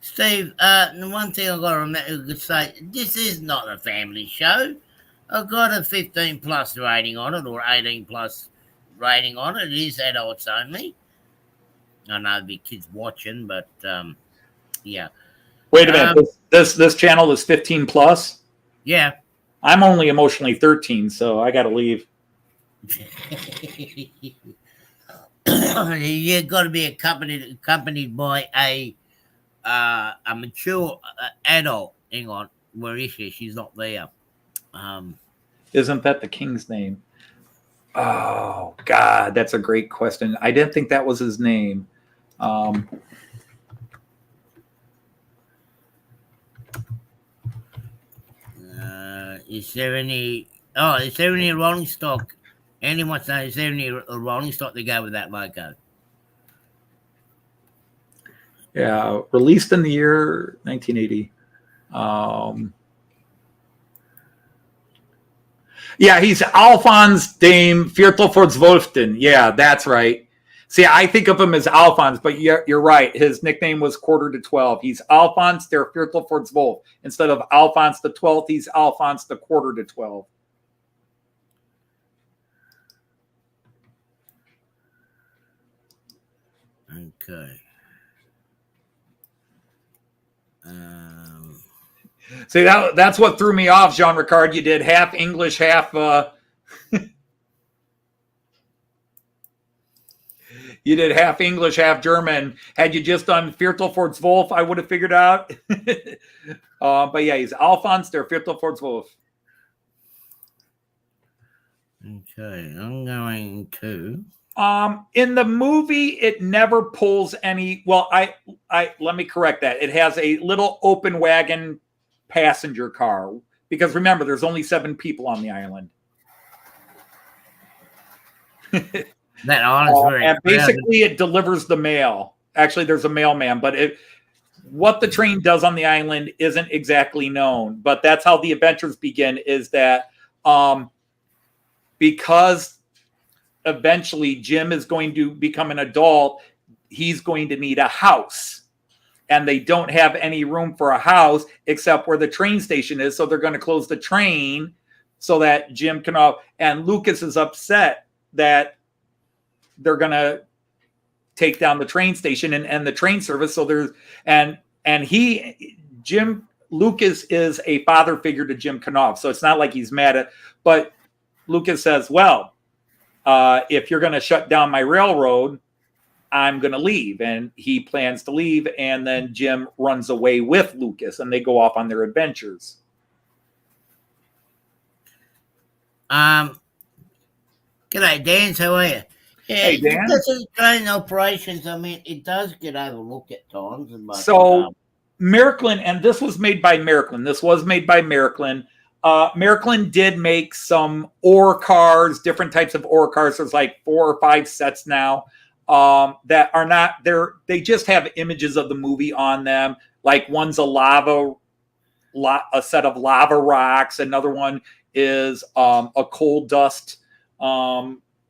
B: Steve, one thing I've got to remember to say, this is not a family show. I've got a 15 plus rating on it, or 18 plus rating on it. It is adults only. I know there'll be kids watching, but yeah.
A: Wait a minute. This channel is 15 plus?
B: Yeah.
A: I'm only emotionally 13, so I got to leave.
B: You've got to be accompanied by a mature adult. Hang on, where is she? She's not there.
A: Isn't that the king's name? Oh God, that's a great question. I didn't think that was his name.
B: Is there any rolling stock? Anyone wants to know, is there any rolling stock to go with that logo?
A: Yeah, released in the year 1980. Yeah, he's Alphonse Dame Viertel voor Zwölften. Yeah, that's right. See, I think of him as Alphonse, but you're right. His nickname was Quarter to 12. He's Alphonse der Viertel voor 12. Instead of Alphonse the 12th, he's Alphonse the Quarter to 12.
B: Okay.
A: See, that's what threw me off, Jean Ricard. You did half English, half you did half English, half German. Had you just done Viertelfortswolf, I would have figured out. But yeah, he's Alphonse der Viertelfortswolf.
B: Okay, I'm going to.
A: In the movie, it never pulls any. Well, I let me correct that. It has a little open wagon passenger car because remember, there's only 7 people on the island.
B: That island's very
A: and basically, it delivers the mail. Actually, there's a mailman, but what the train does on the island isn't exactly known. But that's how the adventures begin. Is that because eventually Jim is going to become an adult, he's going to need a house. And they don't have any room for a house except where the train station is. So they're going to close the train so that Jim can and Lucas is upset that they're going to take down the train station and the train service. So there's Lucas is a father figure to Jim Knopf. So it's not like he's mad at, but Lucas says, well, if you're going to shut down my railroad, I'm going to leave. And he plans to leave. And then Jim runs away with Lucas and they go off on their adventures.
B: G'day, Dan. How are you? Yeah,
A: hey, Dan.
B: Because of train operations, I mean, it does get overlooked at times.
A: So, Merklin, and this was made by Merklin. Merklin did make some ore cars, different types of ore cars. There's like 4 or 5 sets now that are not there. They just have images of the movie on them. Like one's a set of lava rocks. Another one is a coal dust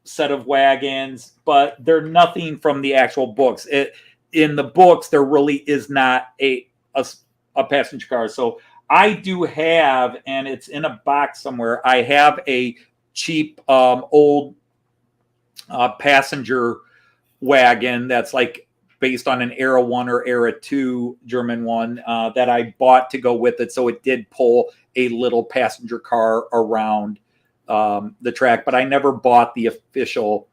A: set of wagons, but they're nothing from the actual books. In the books, there really is not a passenger car. So I do have, and it's in a box somewhere, I have a cheap old passenger wagon that's like based on an Era 1 or Era 2 German one that I bought to go with it. So it did pull a little passenger car around the track, but I never bought the official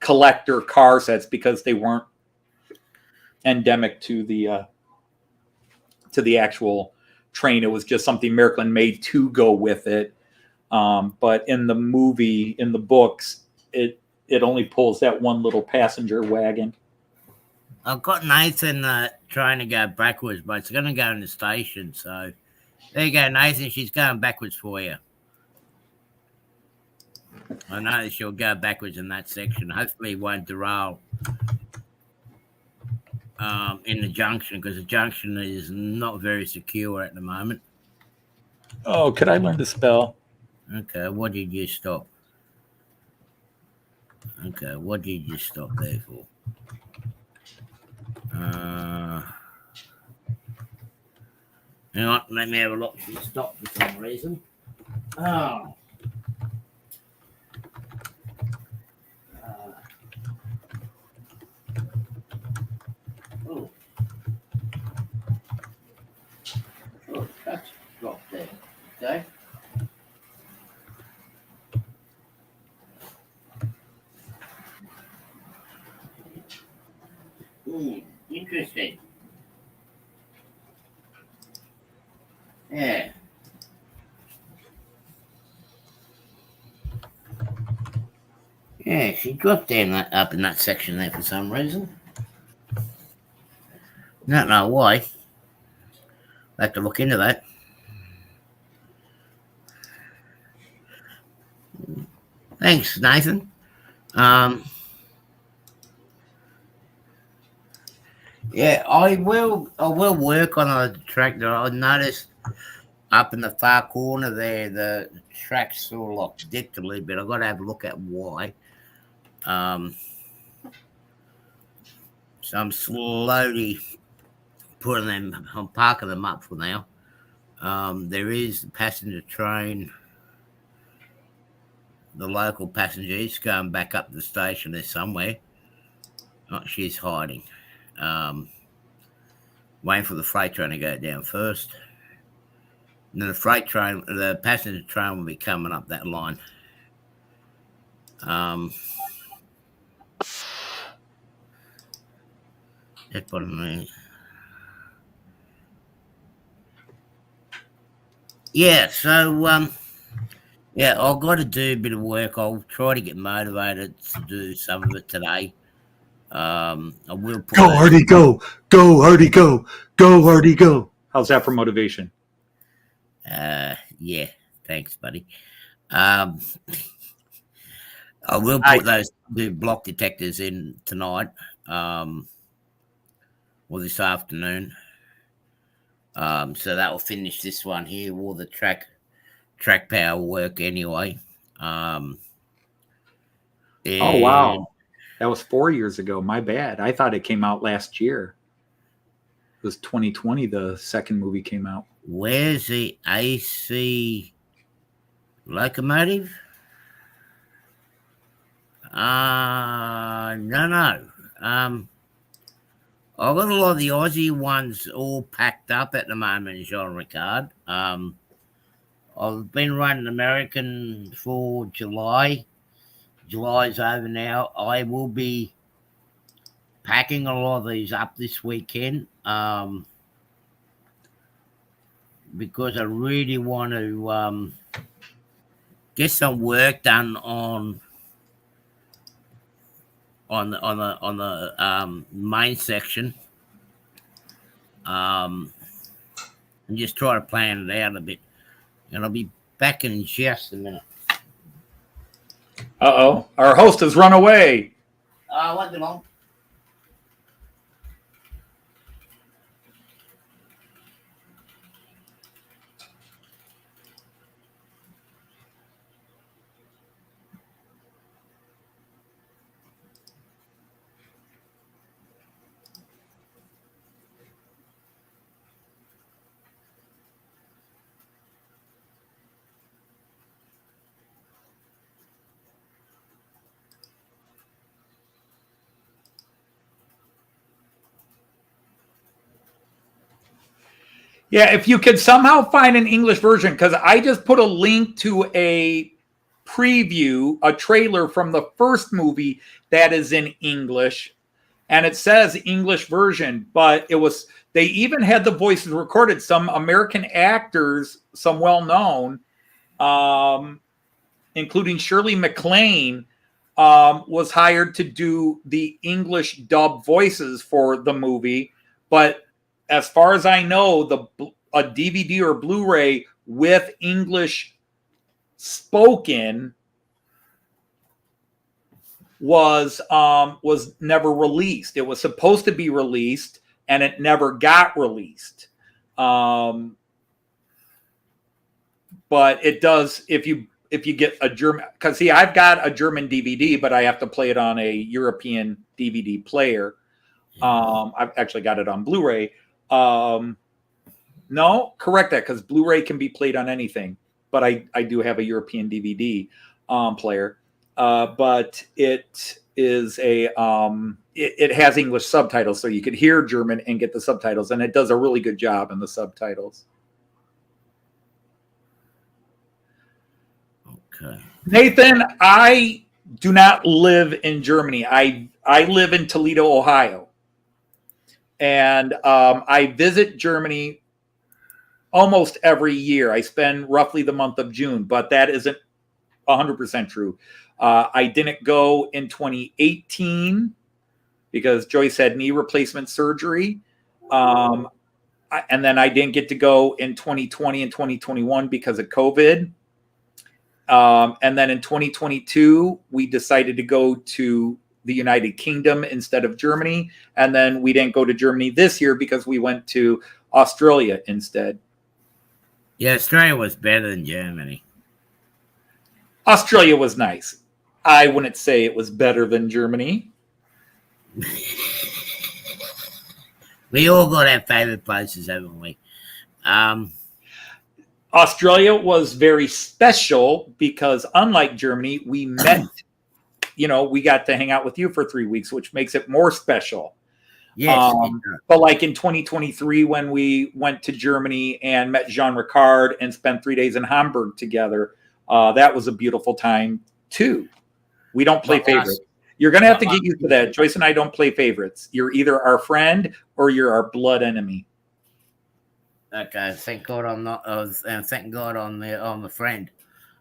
A: collector car sets because they weren't endemic to the actual train. It was just something Merklin made to go with it. But in the movie, in the books, it only pulls that one little passenger wagon.
B: I've got Nathan trying to go backwards, but it's going to go in the station. So there you go, Nathan. She's going backwards for you. I know she'll go backwards in that section. Hopefully it won't derail in the junction, because the junction is not very secure at the moment.
A: Oh, could I learn to spell?
B: Okay, what did you stop? Okay, what did you stop there for? Hang on, let me have a look. She stopped for some reason. Oh. Oh, that's dropped there. Okay. Interesting. Yeah. Yeah, she dropped up in that section there for some reason. Don't know why. I'll have to look into that. Thanks, Nathan. Yeah, I will work on a track that I noticed up in the far corner there. The track's sort of like dipped a little bit. I've got to have a look at why. So I'm slowly I'm parking them up for now. There is the passenger train. The local passenger is going back up the station there somewhere. Oh, she's hiding. Waiting for the freight train to go down first. And then the passenger train will be coming up that line. That's what I mean. Yeah, so yeah, I've got to do a bit of work. I'll try to get motivated to do some of it today. I will put
A: Go, Hardy, go. Go, Hardy, go. Go, Hardy, go. How's that for motivation?
B: Yeah, thanks, buddy. I will put those block detectors in tonight, or this afternoon. So that will finish this one here. All the track power work anyway.
A: Oh wow, that was 4 years ago. My bad. I thought it came out last year. It was 2020. The second movie came out.
B: Where's the AC locomotive? No. I've got a lot of the Aussie ones all packed up at the moment, Jean-Ricard. I've been running American for July. July's over now. I will be packing a lot of these up this weekend because I really want to get some work done on the main section, and just try to plan it out a bit. And I'll be back in just a minute.
A: Uh-oh, our host has run away.
B: Won't be long.
A: Yeah, if you could somehow find an English version, because I just put a link to a preview, a trailer from the first movie that is in English, and it says English version, but they even had the voices recorded. Some American actors, some well-known, including Shirley MacLaine, was hired to do the English dub voices for the movie, but as far as I know, a DVD or Blu-ray with English spoken was never released. It was supposed to be released, and it never got released. But it does if you get a German, because see, I've got a German DVD, but I have to play it on a European DVD player. I've actually got it on Blu-ray. No, correct that, because Blu-ray can be played on anything, but I do have a European DVD player. But it is it has English subtitles, so you could hear German and get the subtitles, and it does a really good job in the subtitles.
B: Okay.
A: Nathan, I do not live in Germany. I live in Toledo, Ohio. And I visit Germany almost every year. I spend roughly the month of June, but that isn't 100% true. I didn't go in 2018 because Joyce had knee replacement surgery. And then I didn't get to go in 2020 and 2021 because of COVID. And then in 2022, we decided to go to the United Kingdom instead of Germany. And then we didn't go to Germany this year because we went to Australia instead.
B: Yeah, Australia was better than Germany.
A: Australia was nice. I wouldn't say it was better than Germany.
B: We all got our favorite places, haven't we?
A: Australia was very special because unlike Germany, we met, we got to hang out with you for 3 weeks, which makes it more special.
B: Yes.
A: But like in 2023, when we went to Germany and met Jean Ricard and spent 3 days in Hamburg together, that was a beautiful time too. We don't play favorites. You're going to have to get used to that. Joyce and I don't play favorites. You're either our friend or you're our blood enemy.
B: Okay, thank God I'm not. And thank God I'm the friend.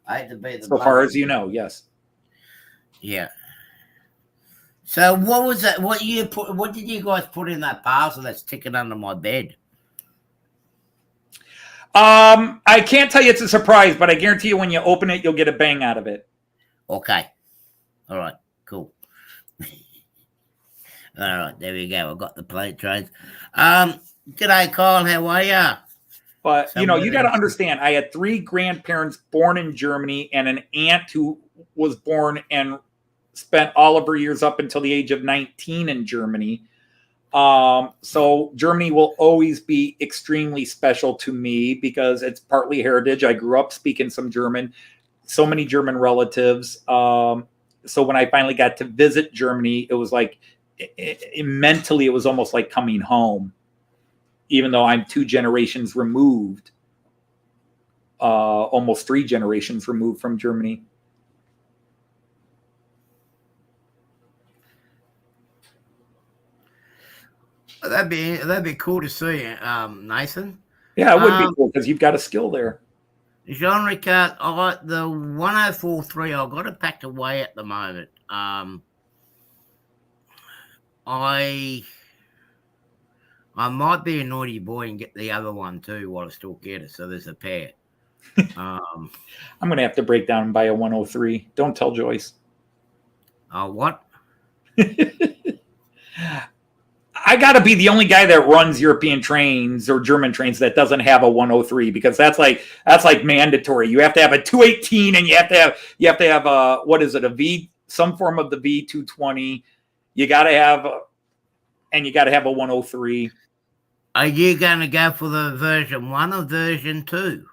B: I hate to be the.
A: So far as you know, yes.
B: Yeah. So what was that? What did you guys put in that parcel that's ticking under my bed?
A: I can't tell you it's a surprise, but I guarantee you when you open it, you'll get a bang out of it.
B: Okay. All right. Cool. All right. There we go. I got the plate trays. G'day, Kyle. How are you?
A: But, you got to understand, I had 3 grandparents born in Germany and an aunt who was born and spent all of her years up until the age of 19 in Germany. So Germany will always be extremely special to me because it's partly heritage. I grew up speaking some German, so many German relatives. So when I finally got to visit Germany, it was like, mentally, it was almost like coming home. Even though I'm 2 generations removed, almost 3 generations removed from Germany.
B: That'd be cool to see, Nathan.
A: Yeah, it would be cool because you've got a skill there.
B: Jean Ricard, I got the 1043. I've got it packed away at the moment. I might be a naughty boy and get the other one too while I still get it. So there's a pair.
A: I'm going to have to break down and buy a 103. Don't tell Joyce.
B: What?
A: I got to be the only guy that runs European trains or German trains that doesn't have a 103 because that's like mandatory. You have to have a 218 and you have to have a, what is it, a V, some form of the V220. You got to have a 103.
B: Are you going to go for the version 1 or version 2?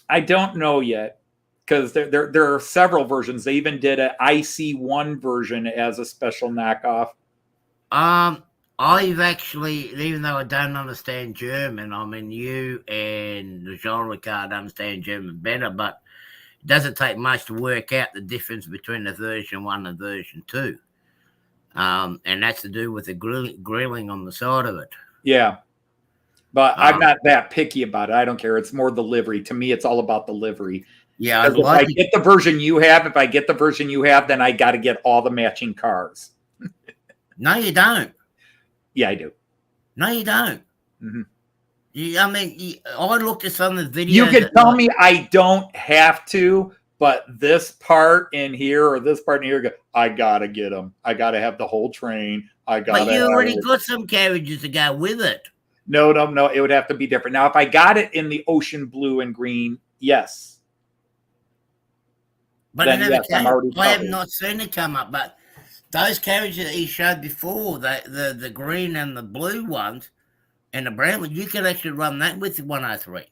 A: I don't know yet because there are several versions. They even did an IC1 version as a special knockoff.
B: I've actually, even though I don't understand German, I mean, you and Jean Ricard understand German better, but it doesn't take much to work out the difference between the version 1 and version 2. And that's to do with the grilling on the side of it.
A: Yeah. But I'm not that picky about it. I don't care. It's more the livery. To me, it's all about the livery.
B: Yeah.
A: If I get the version you have, then I got to get all the matching cars.
B: No, you don't.
A: Yeah, I do.
B: No, you don't.
A: Mm-hmm.
B: I mean, I looked at some of the videos.
A: You can tell me I don't have to, but this part in here or this part in here, I got to get them. I got to have the whole train. But
B: you already got some carriages to go with it.
A: No. It would have to be different. Now, if I got it in the ocean blue and green, yes.
B: But it never came. I have not seen it come up. But those carriages that you showed before, the green and the blue ones and the brown one, you could actually run that with the 103.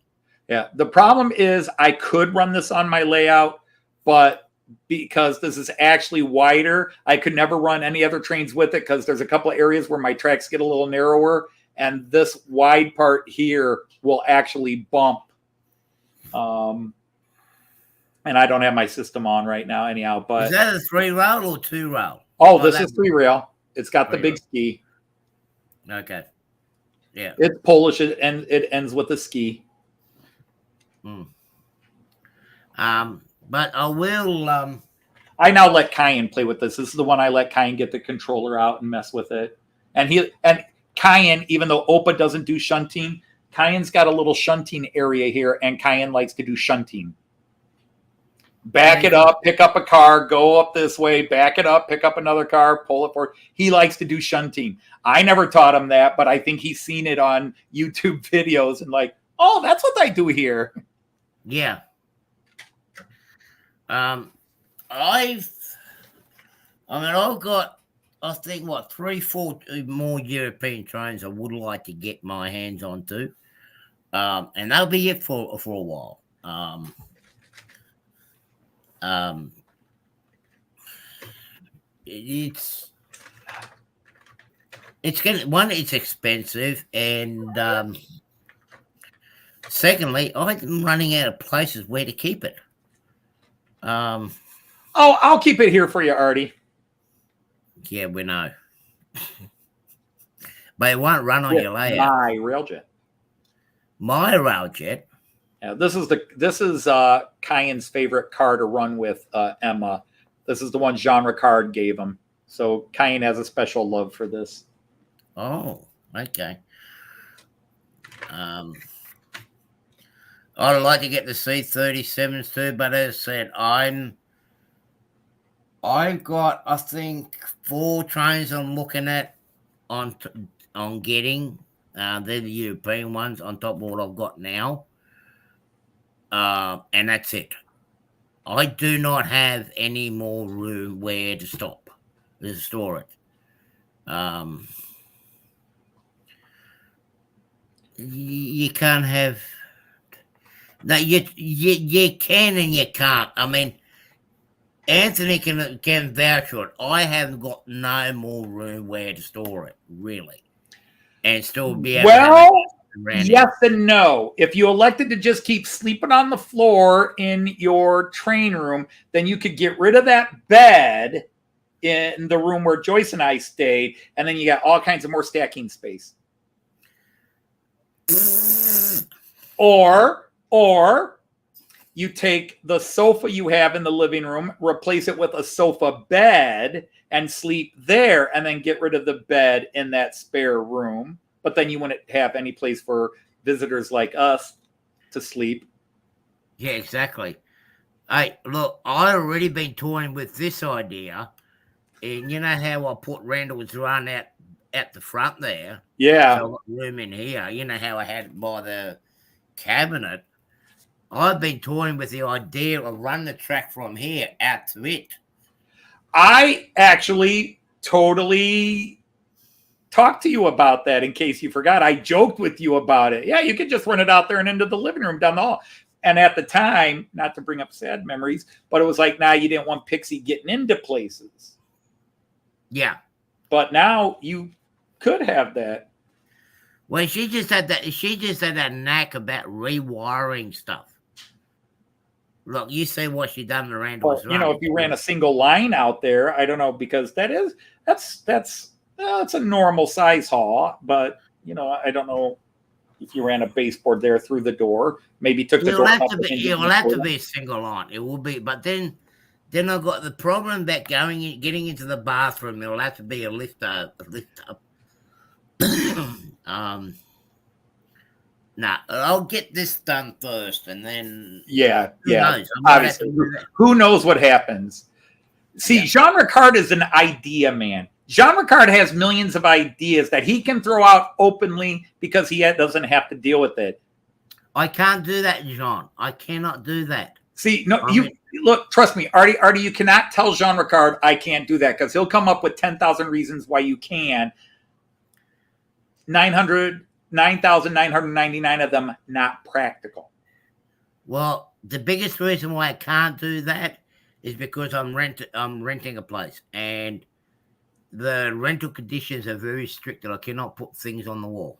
A: Yeah. The problem is I could run this on my layout, but because this is actually wider, I could never run any other trains with it because there's a couple of areas where my tracks get a little narrower. And this wide part here will actually bump. And I don't have my system on right now anyhow. But
B: is that a 3-rail or 2-rail?
A: Oh, this is 3-rail. It's got the big ski.
B: Okay. Yeah.
A: It's Polish and it ends with a ski.
B: But I will
A: I now let Cayenne play with this. This is the one I let Cayenne get the controller out and mess with it. And Cayenne, even though Opa doesn't do shunting, Cayenne's got a little shunting area here, and Cayenne likes to do shunting. Back it up, pick up a car, go up this way, back it up, pick up another car, pull it forward. He likes to do shunting. I never taught him that, but I think he's seen it on YouTube videos and like, oh, that's what I do here.
B: Yeah. I've got, I think, 3-4 more European trains I would like to get my hands onto. And that'll be it for a while. it's expensive, and secondly, I'm running out of places where to keep it.
A: Oh, I'll keep it here for you, Artie.
B: Yeah, we know. But it won't run on
A: With
B: your layout.
A: my Railjet.
B: My Railjet.
A: Yeah, this is Cayen's favorite car to run with Emma. This is the one Jean Ricard gave him. So Cayen has a special love for this.
B: Oh, okay. I'd like to get the C37s too, but as I said, I've got, I think, 4 trains I'm looking at on getting. They're the European ones on top of what I've got now. And that's it. I do not have any more room where to stop. To store it. You can't have. No, you can and you can't. I mean, Anthony can vouch for it. I have got no more room where to store it, really, and still be able to have it
A: yes and no. If you elected to just keep sleeping on the floor in your train room, then you could get rid of that bed in the room where Joyce and I stayed, and then you got all kinds of more stacking space. Or you take the sofa you have in the living room, replace it with a sofa bed, and sleep there, and then get rid of the bed in that spare room. But then you wouldn't have any place for visitors like us to sleep.
B: Yeah, exactly. Hey, look, I already been toying with this idea, and you know how I put Randall's run out at the front there?
A: Yeah.
B: So I've got room in here. You know how I had it by the cabinet? I've been toying with the idea of running the track from here out to it.
A: I actually totally talked to you about that in case you forgot. I joked with you about it. Yeah, you could just run it out there and into the living room down the hall. And at the time, not to bring up sad memories, but it was like, nah, you didn't want Pixie getting into places.
B: Yeah.
A: But now you could have that.
B: Well, she just had that knack about rewiring stuff. Look, you see what she done around.
A: Well, if you ran a single line out there, I don't know, because that's a normal size haul, but I don't know if you ran a baseboard there through the door, maybe took the door up.
B: It will have to be a single line. It will be, but then I've got the problem about getting into the bathroom. It'll have to be a lift up. Nah, I'll get this done first, and then who knows?
A: Obviously, who knows what happens? See, Jean Ricard is an idea man. Jean Ricard has millions of ideas that he can throw out openly because he doesn't have to deal with it.
B: I can't do that, Jean. I cannot do that.
A: See, no, look, trust me, Artie, you cannot tell Jean Ricard I can't do that because he'll come up with 10,000 reasons why you can. 9,999 of them not practical.
B: Well, the biggest reason why I can't do that is because I'm renting a place, and the rental conditions are very strict that I cannot put things on the wall.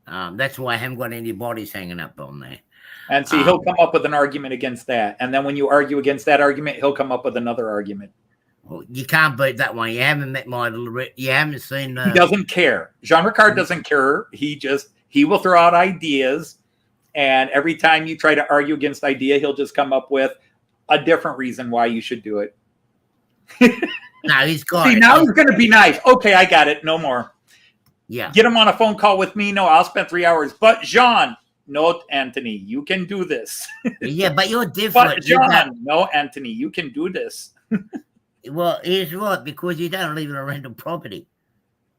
B: That's why I haven't got any bodies hanging up on there.
A: And see, he'll come up with an argument against that. And then when you argue against that argument, he'll come up with another argument.
B: Well, you can't beat that one. You haven't met you haven't seen.
A: He doesn't care. Jean Ricard doesn't care. He will throw out ideas. And every time you try to argue against idea, he'll just come up with a different reason why you should do it.
B: No, he's got
A: See, now he's going to be nice. Okay, I got it. No more.
B: Yeah.
A: Get him on a phone call with me. No, I'll spend 3 hours. But Jean, no, Anthony, you can do this.
B: Yeah, but you're different.
A: But John, no, Anthony, you can do this.
B: Well, he's right, because you don't live in a rental property.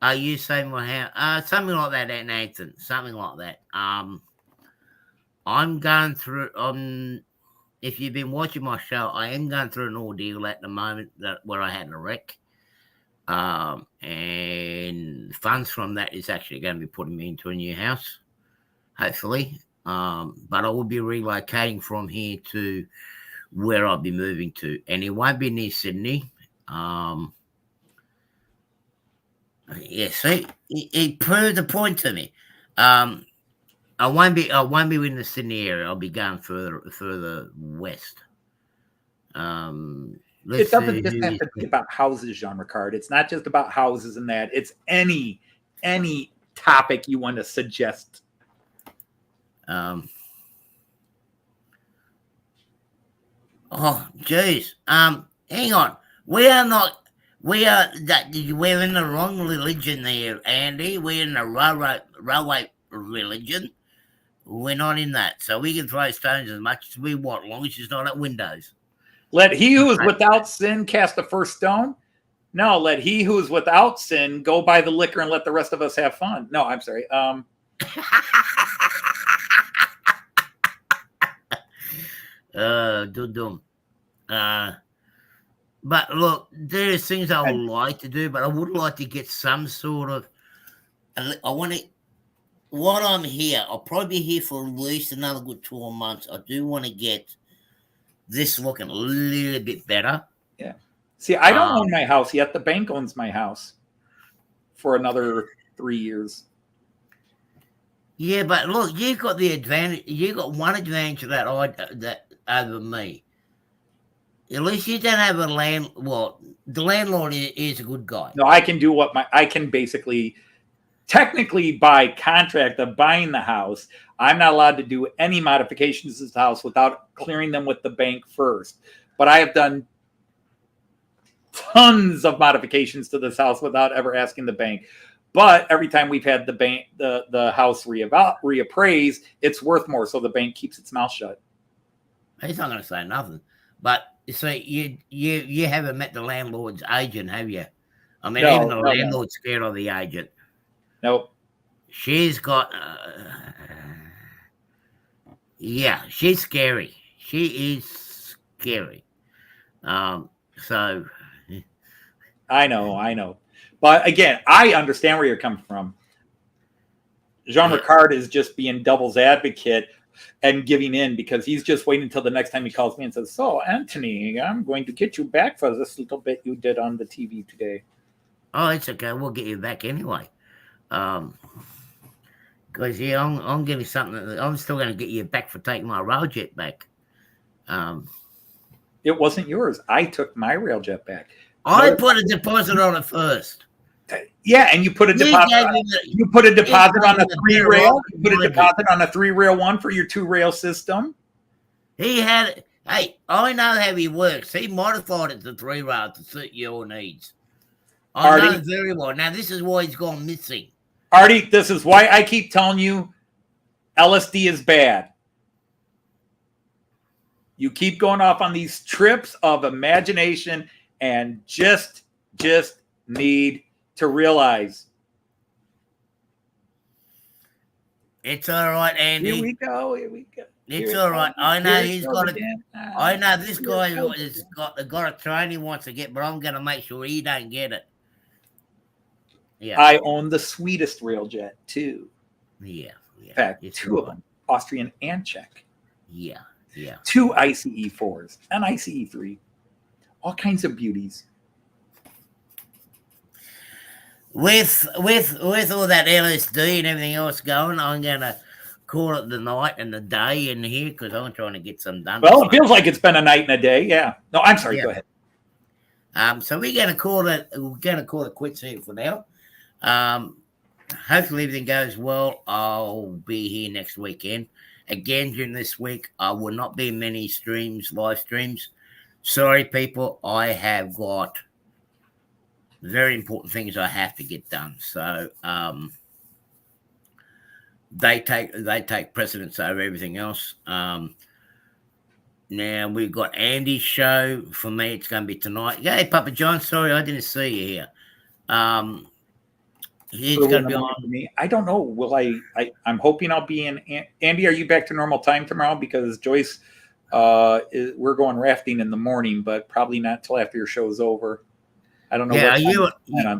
B: Are you saying my house? Something like that, Nathan. Something like that. I'm going through. If you've been watching my show, I am going through an ordeal at the moment where I had a wreck. And funds from that is actually going to be putting me into a new house, hopefully. But I will be relocating from here to where I'll be moving to, and it won't be near Sydney. Yeah, see, he proved the point to me. I won't be in the Sydney area. I'll be going further west.
A: It
B: Let's
A: doesn't
B: see
A: just
B: who
A: have
B: you
A: to be
B: think.
A: about houses, Jean Ricard. It's not just about houses and that. It's any topic you want to suggest.
B: Oh, geez. Hang on. We are not. We are that. We're in the wrong religion there, Andy. We're in the railway religion. We're not in that, so we can throw stones as much as we want, as long as it's not at windows.
A: Let he who is without sin cast the first stone. No, let he who is without sin go buy the liquor and let the rest of us have fun. No, I'm sorry.
B: Dumb. But look, there's things I would like to do, but I would like to get some sort of. I want to. While I'm here, I'll probably be here for at least another good 12 months. I do want to get this looking a little bit better.
A: Yeah. See, I don't own my house yet. The bank owns my house for another 3 years.
B: Yeah, but look, you got the advantage. You got one advantage of that over me. At least you don't have a land. Well, the landlord is a good guy.
A: No, I can do what I can basically, technically, by contract of buying the house, I'm not allowed to do any modifications to this house without clearing them with the bank first. But I have done tons of modifications to this house without ever asking the bank. But every time we've had the house reappraised, it's worth more, so the bank keeps its mouth shut.
B: He's not going to say nothing. But you see, you haven't met the landlord's agent, have you? I mean, even the landlord's scared of the agent.
A: Nope.
B: She's got. Yeah, she's scary. She is scary. So.
A: I know. But again, I understand where you're coming from. Jean Ricard is just being devil's advocate and giving in because he's just waiting until the next time he calls me and says, "So, Anthony, I'm going to get you back for this little bit you did on the TV today."
B: Oh, it's okay. We'll get you back anyway. Because I'm getting something. I'm still going to get you back for taking my railjet back.
A: It wasn't yours. I took my railjet back.
B: I put a deposit on it first.
A: Yeah, and you put a deposit. You put a deposit on a 3-rail. You put a deposit on a 3-rail one for your 2-rail system.
B: He had. Hey, I know how he works. He modified it to 3-rail to suit your needs. I know very well. Now this is why he's gone missing.
A: Artie, this is why I keep telling you, LSD is bad. You keep going off on these trips of imagination and just need to realize.
B: It's all right, Andy.
A: Here we go.
B: It's all right. I know he's got it. I know this guy has got a train he wants to get, but I'm going to make sure he don't get it. Yeah.
A: I own the sweetest railjet too.
B: Yeah.
A: In fact, 2 of them, Austrian and Czech.
B: Yeah.
A: 2 ICE-4s, an ICE-3, all kinds of beauties.
B: With all that LSD and everything else going, I'm gonna call it the night and the day in here because I'm trying to get some done.
A: Well, it feels like it's been a night and a day. Yeah. No, I'm sorry. Go ahead.
B: So we're gonna call it. We're gonna call it quits here for now. Hopefully everything goes well. I'll be here next weekend. Again, during this week, I will not be many live streams. Sorry, people. I have got very important things I have to get done. So they take precedence over everything else. Now we've got Andy's show. For me, it's going to be tonight. Hey, Papa John. Sorry, I didn't see you here. He's going to be on
A: me. I don't know. Will I'm hoping I'll be in. Andy, are you back to normal time tomorrow? Because Joyce, we're going rafting in the morning, but probably not till after your show's over. I don't know.
B: Yeah,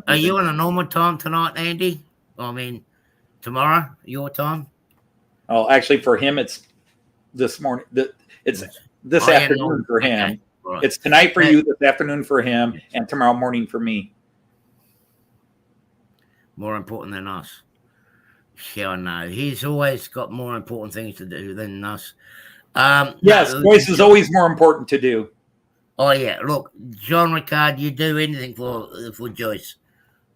B: are you on a normal time tonight, Andy? I mean, tomorrow, your time?
A: Oh, actually, for him, it's this morning. It's this afternoon for him. Okay. Right. It's tonight for you, this afternoon for him, and tomorrow morning for me.
B: more important than us. Yeah, I know. He's always got more important things to do than us.
A: Yes, Joyce is always more important to do.
B: Oh yeah, look, John Ricard, you do anything for Joyce.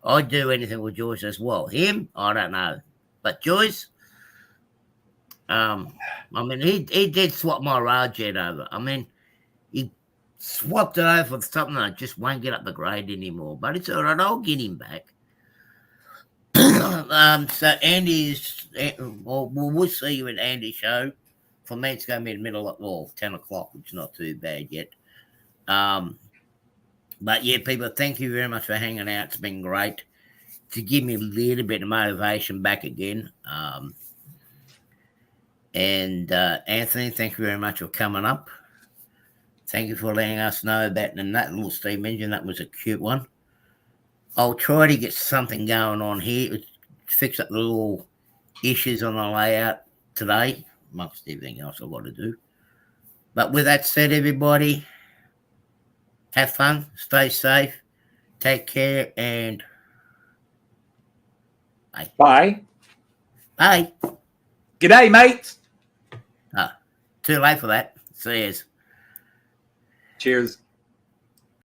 B: I'd do anything with Joyce as well. Him, I don't know, but Joyce, I mean, he did swap my rail jet over. I mean, he swapped it over for something that just won't get up the grade anymore. But it's all right. I'll get him back. So Andy's, well, we'll see you at Andy's show. For me, it's going to be in the middle of 10 o'clock, which is not too bad yet. But yeah, people, thank you very much for hanging out. It's been great to give me a little bit of motivation back again. And Anthony, thank you very much for coming up. Thank you for letting us know about that little steam engine. That was a cute one. I'll try to get something going on here, fix up the little issues on the layout today, amongst everything else I've got to do. But with that said, everybody, have fun, stay safe, take care, and bye.
A: Bye.
B: Bye.
A: G'day, mates.
B: Too late for that. See yous.
A: Cheers.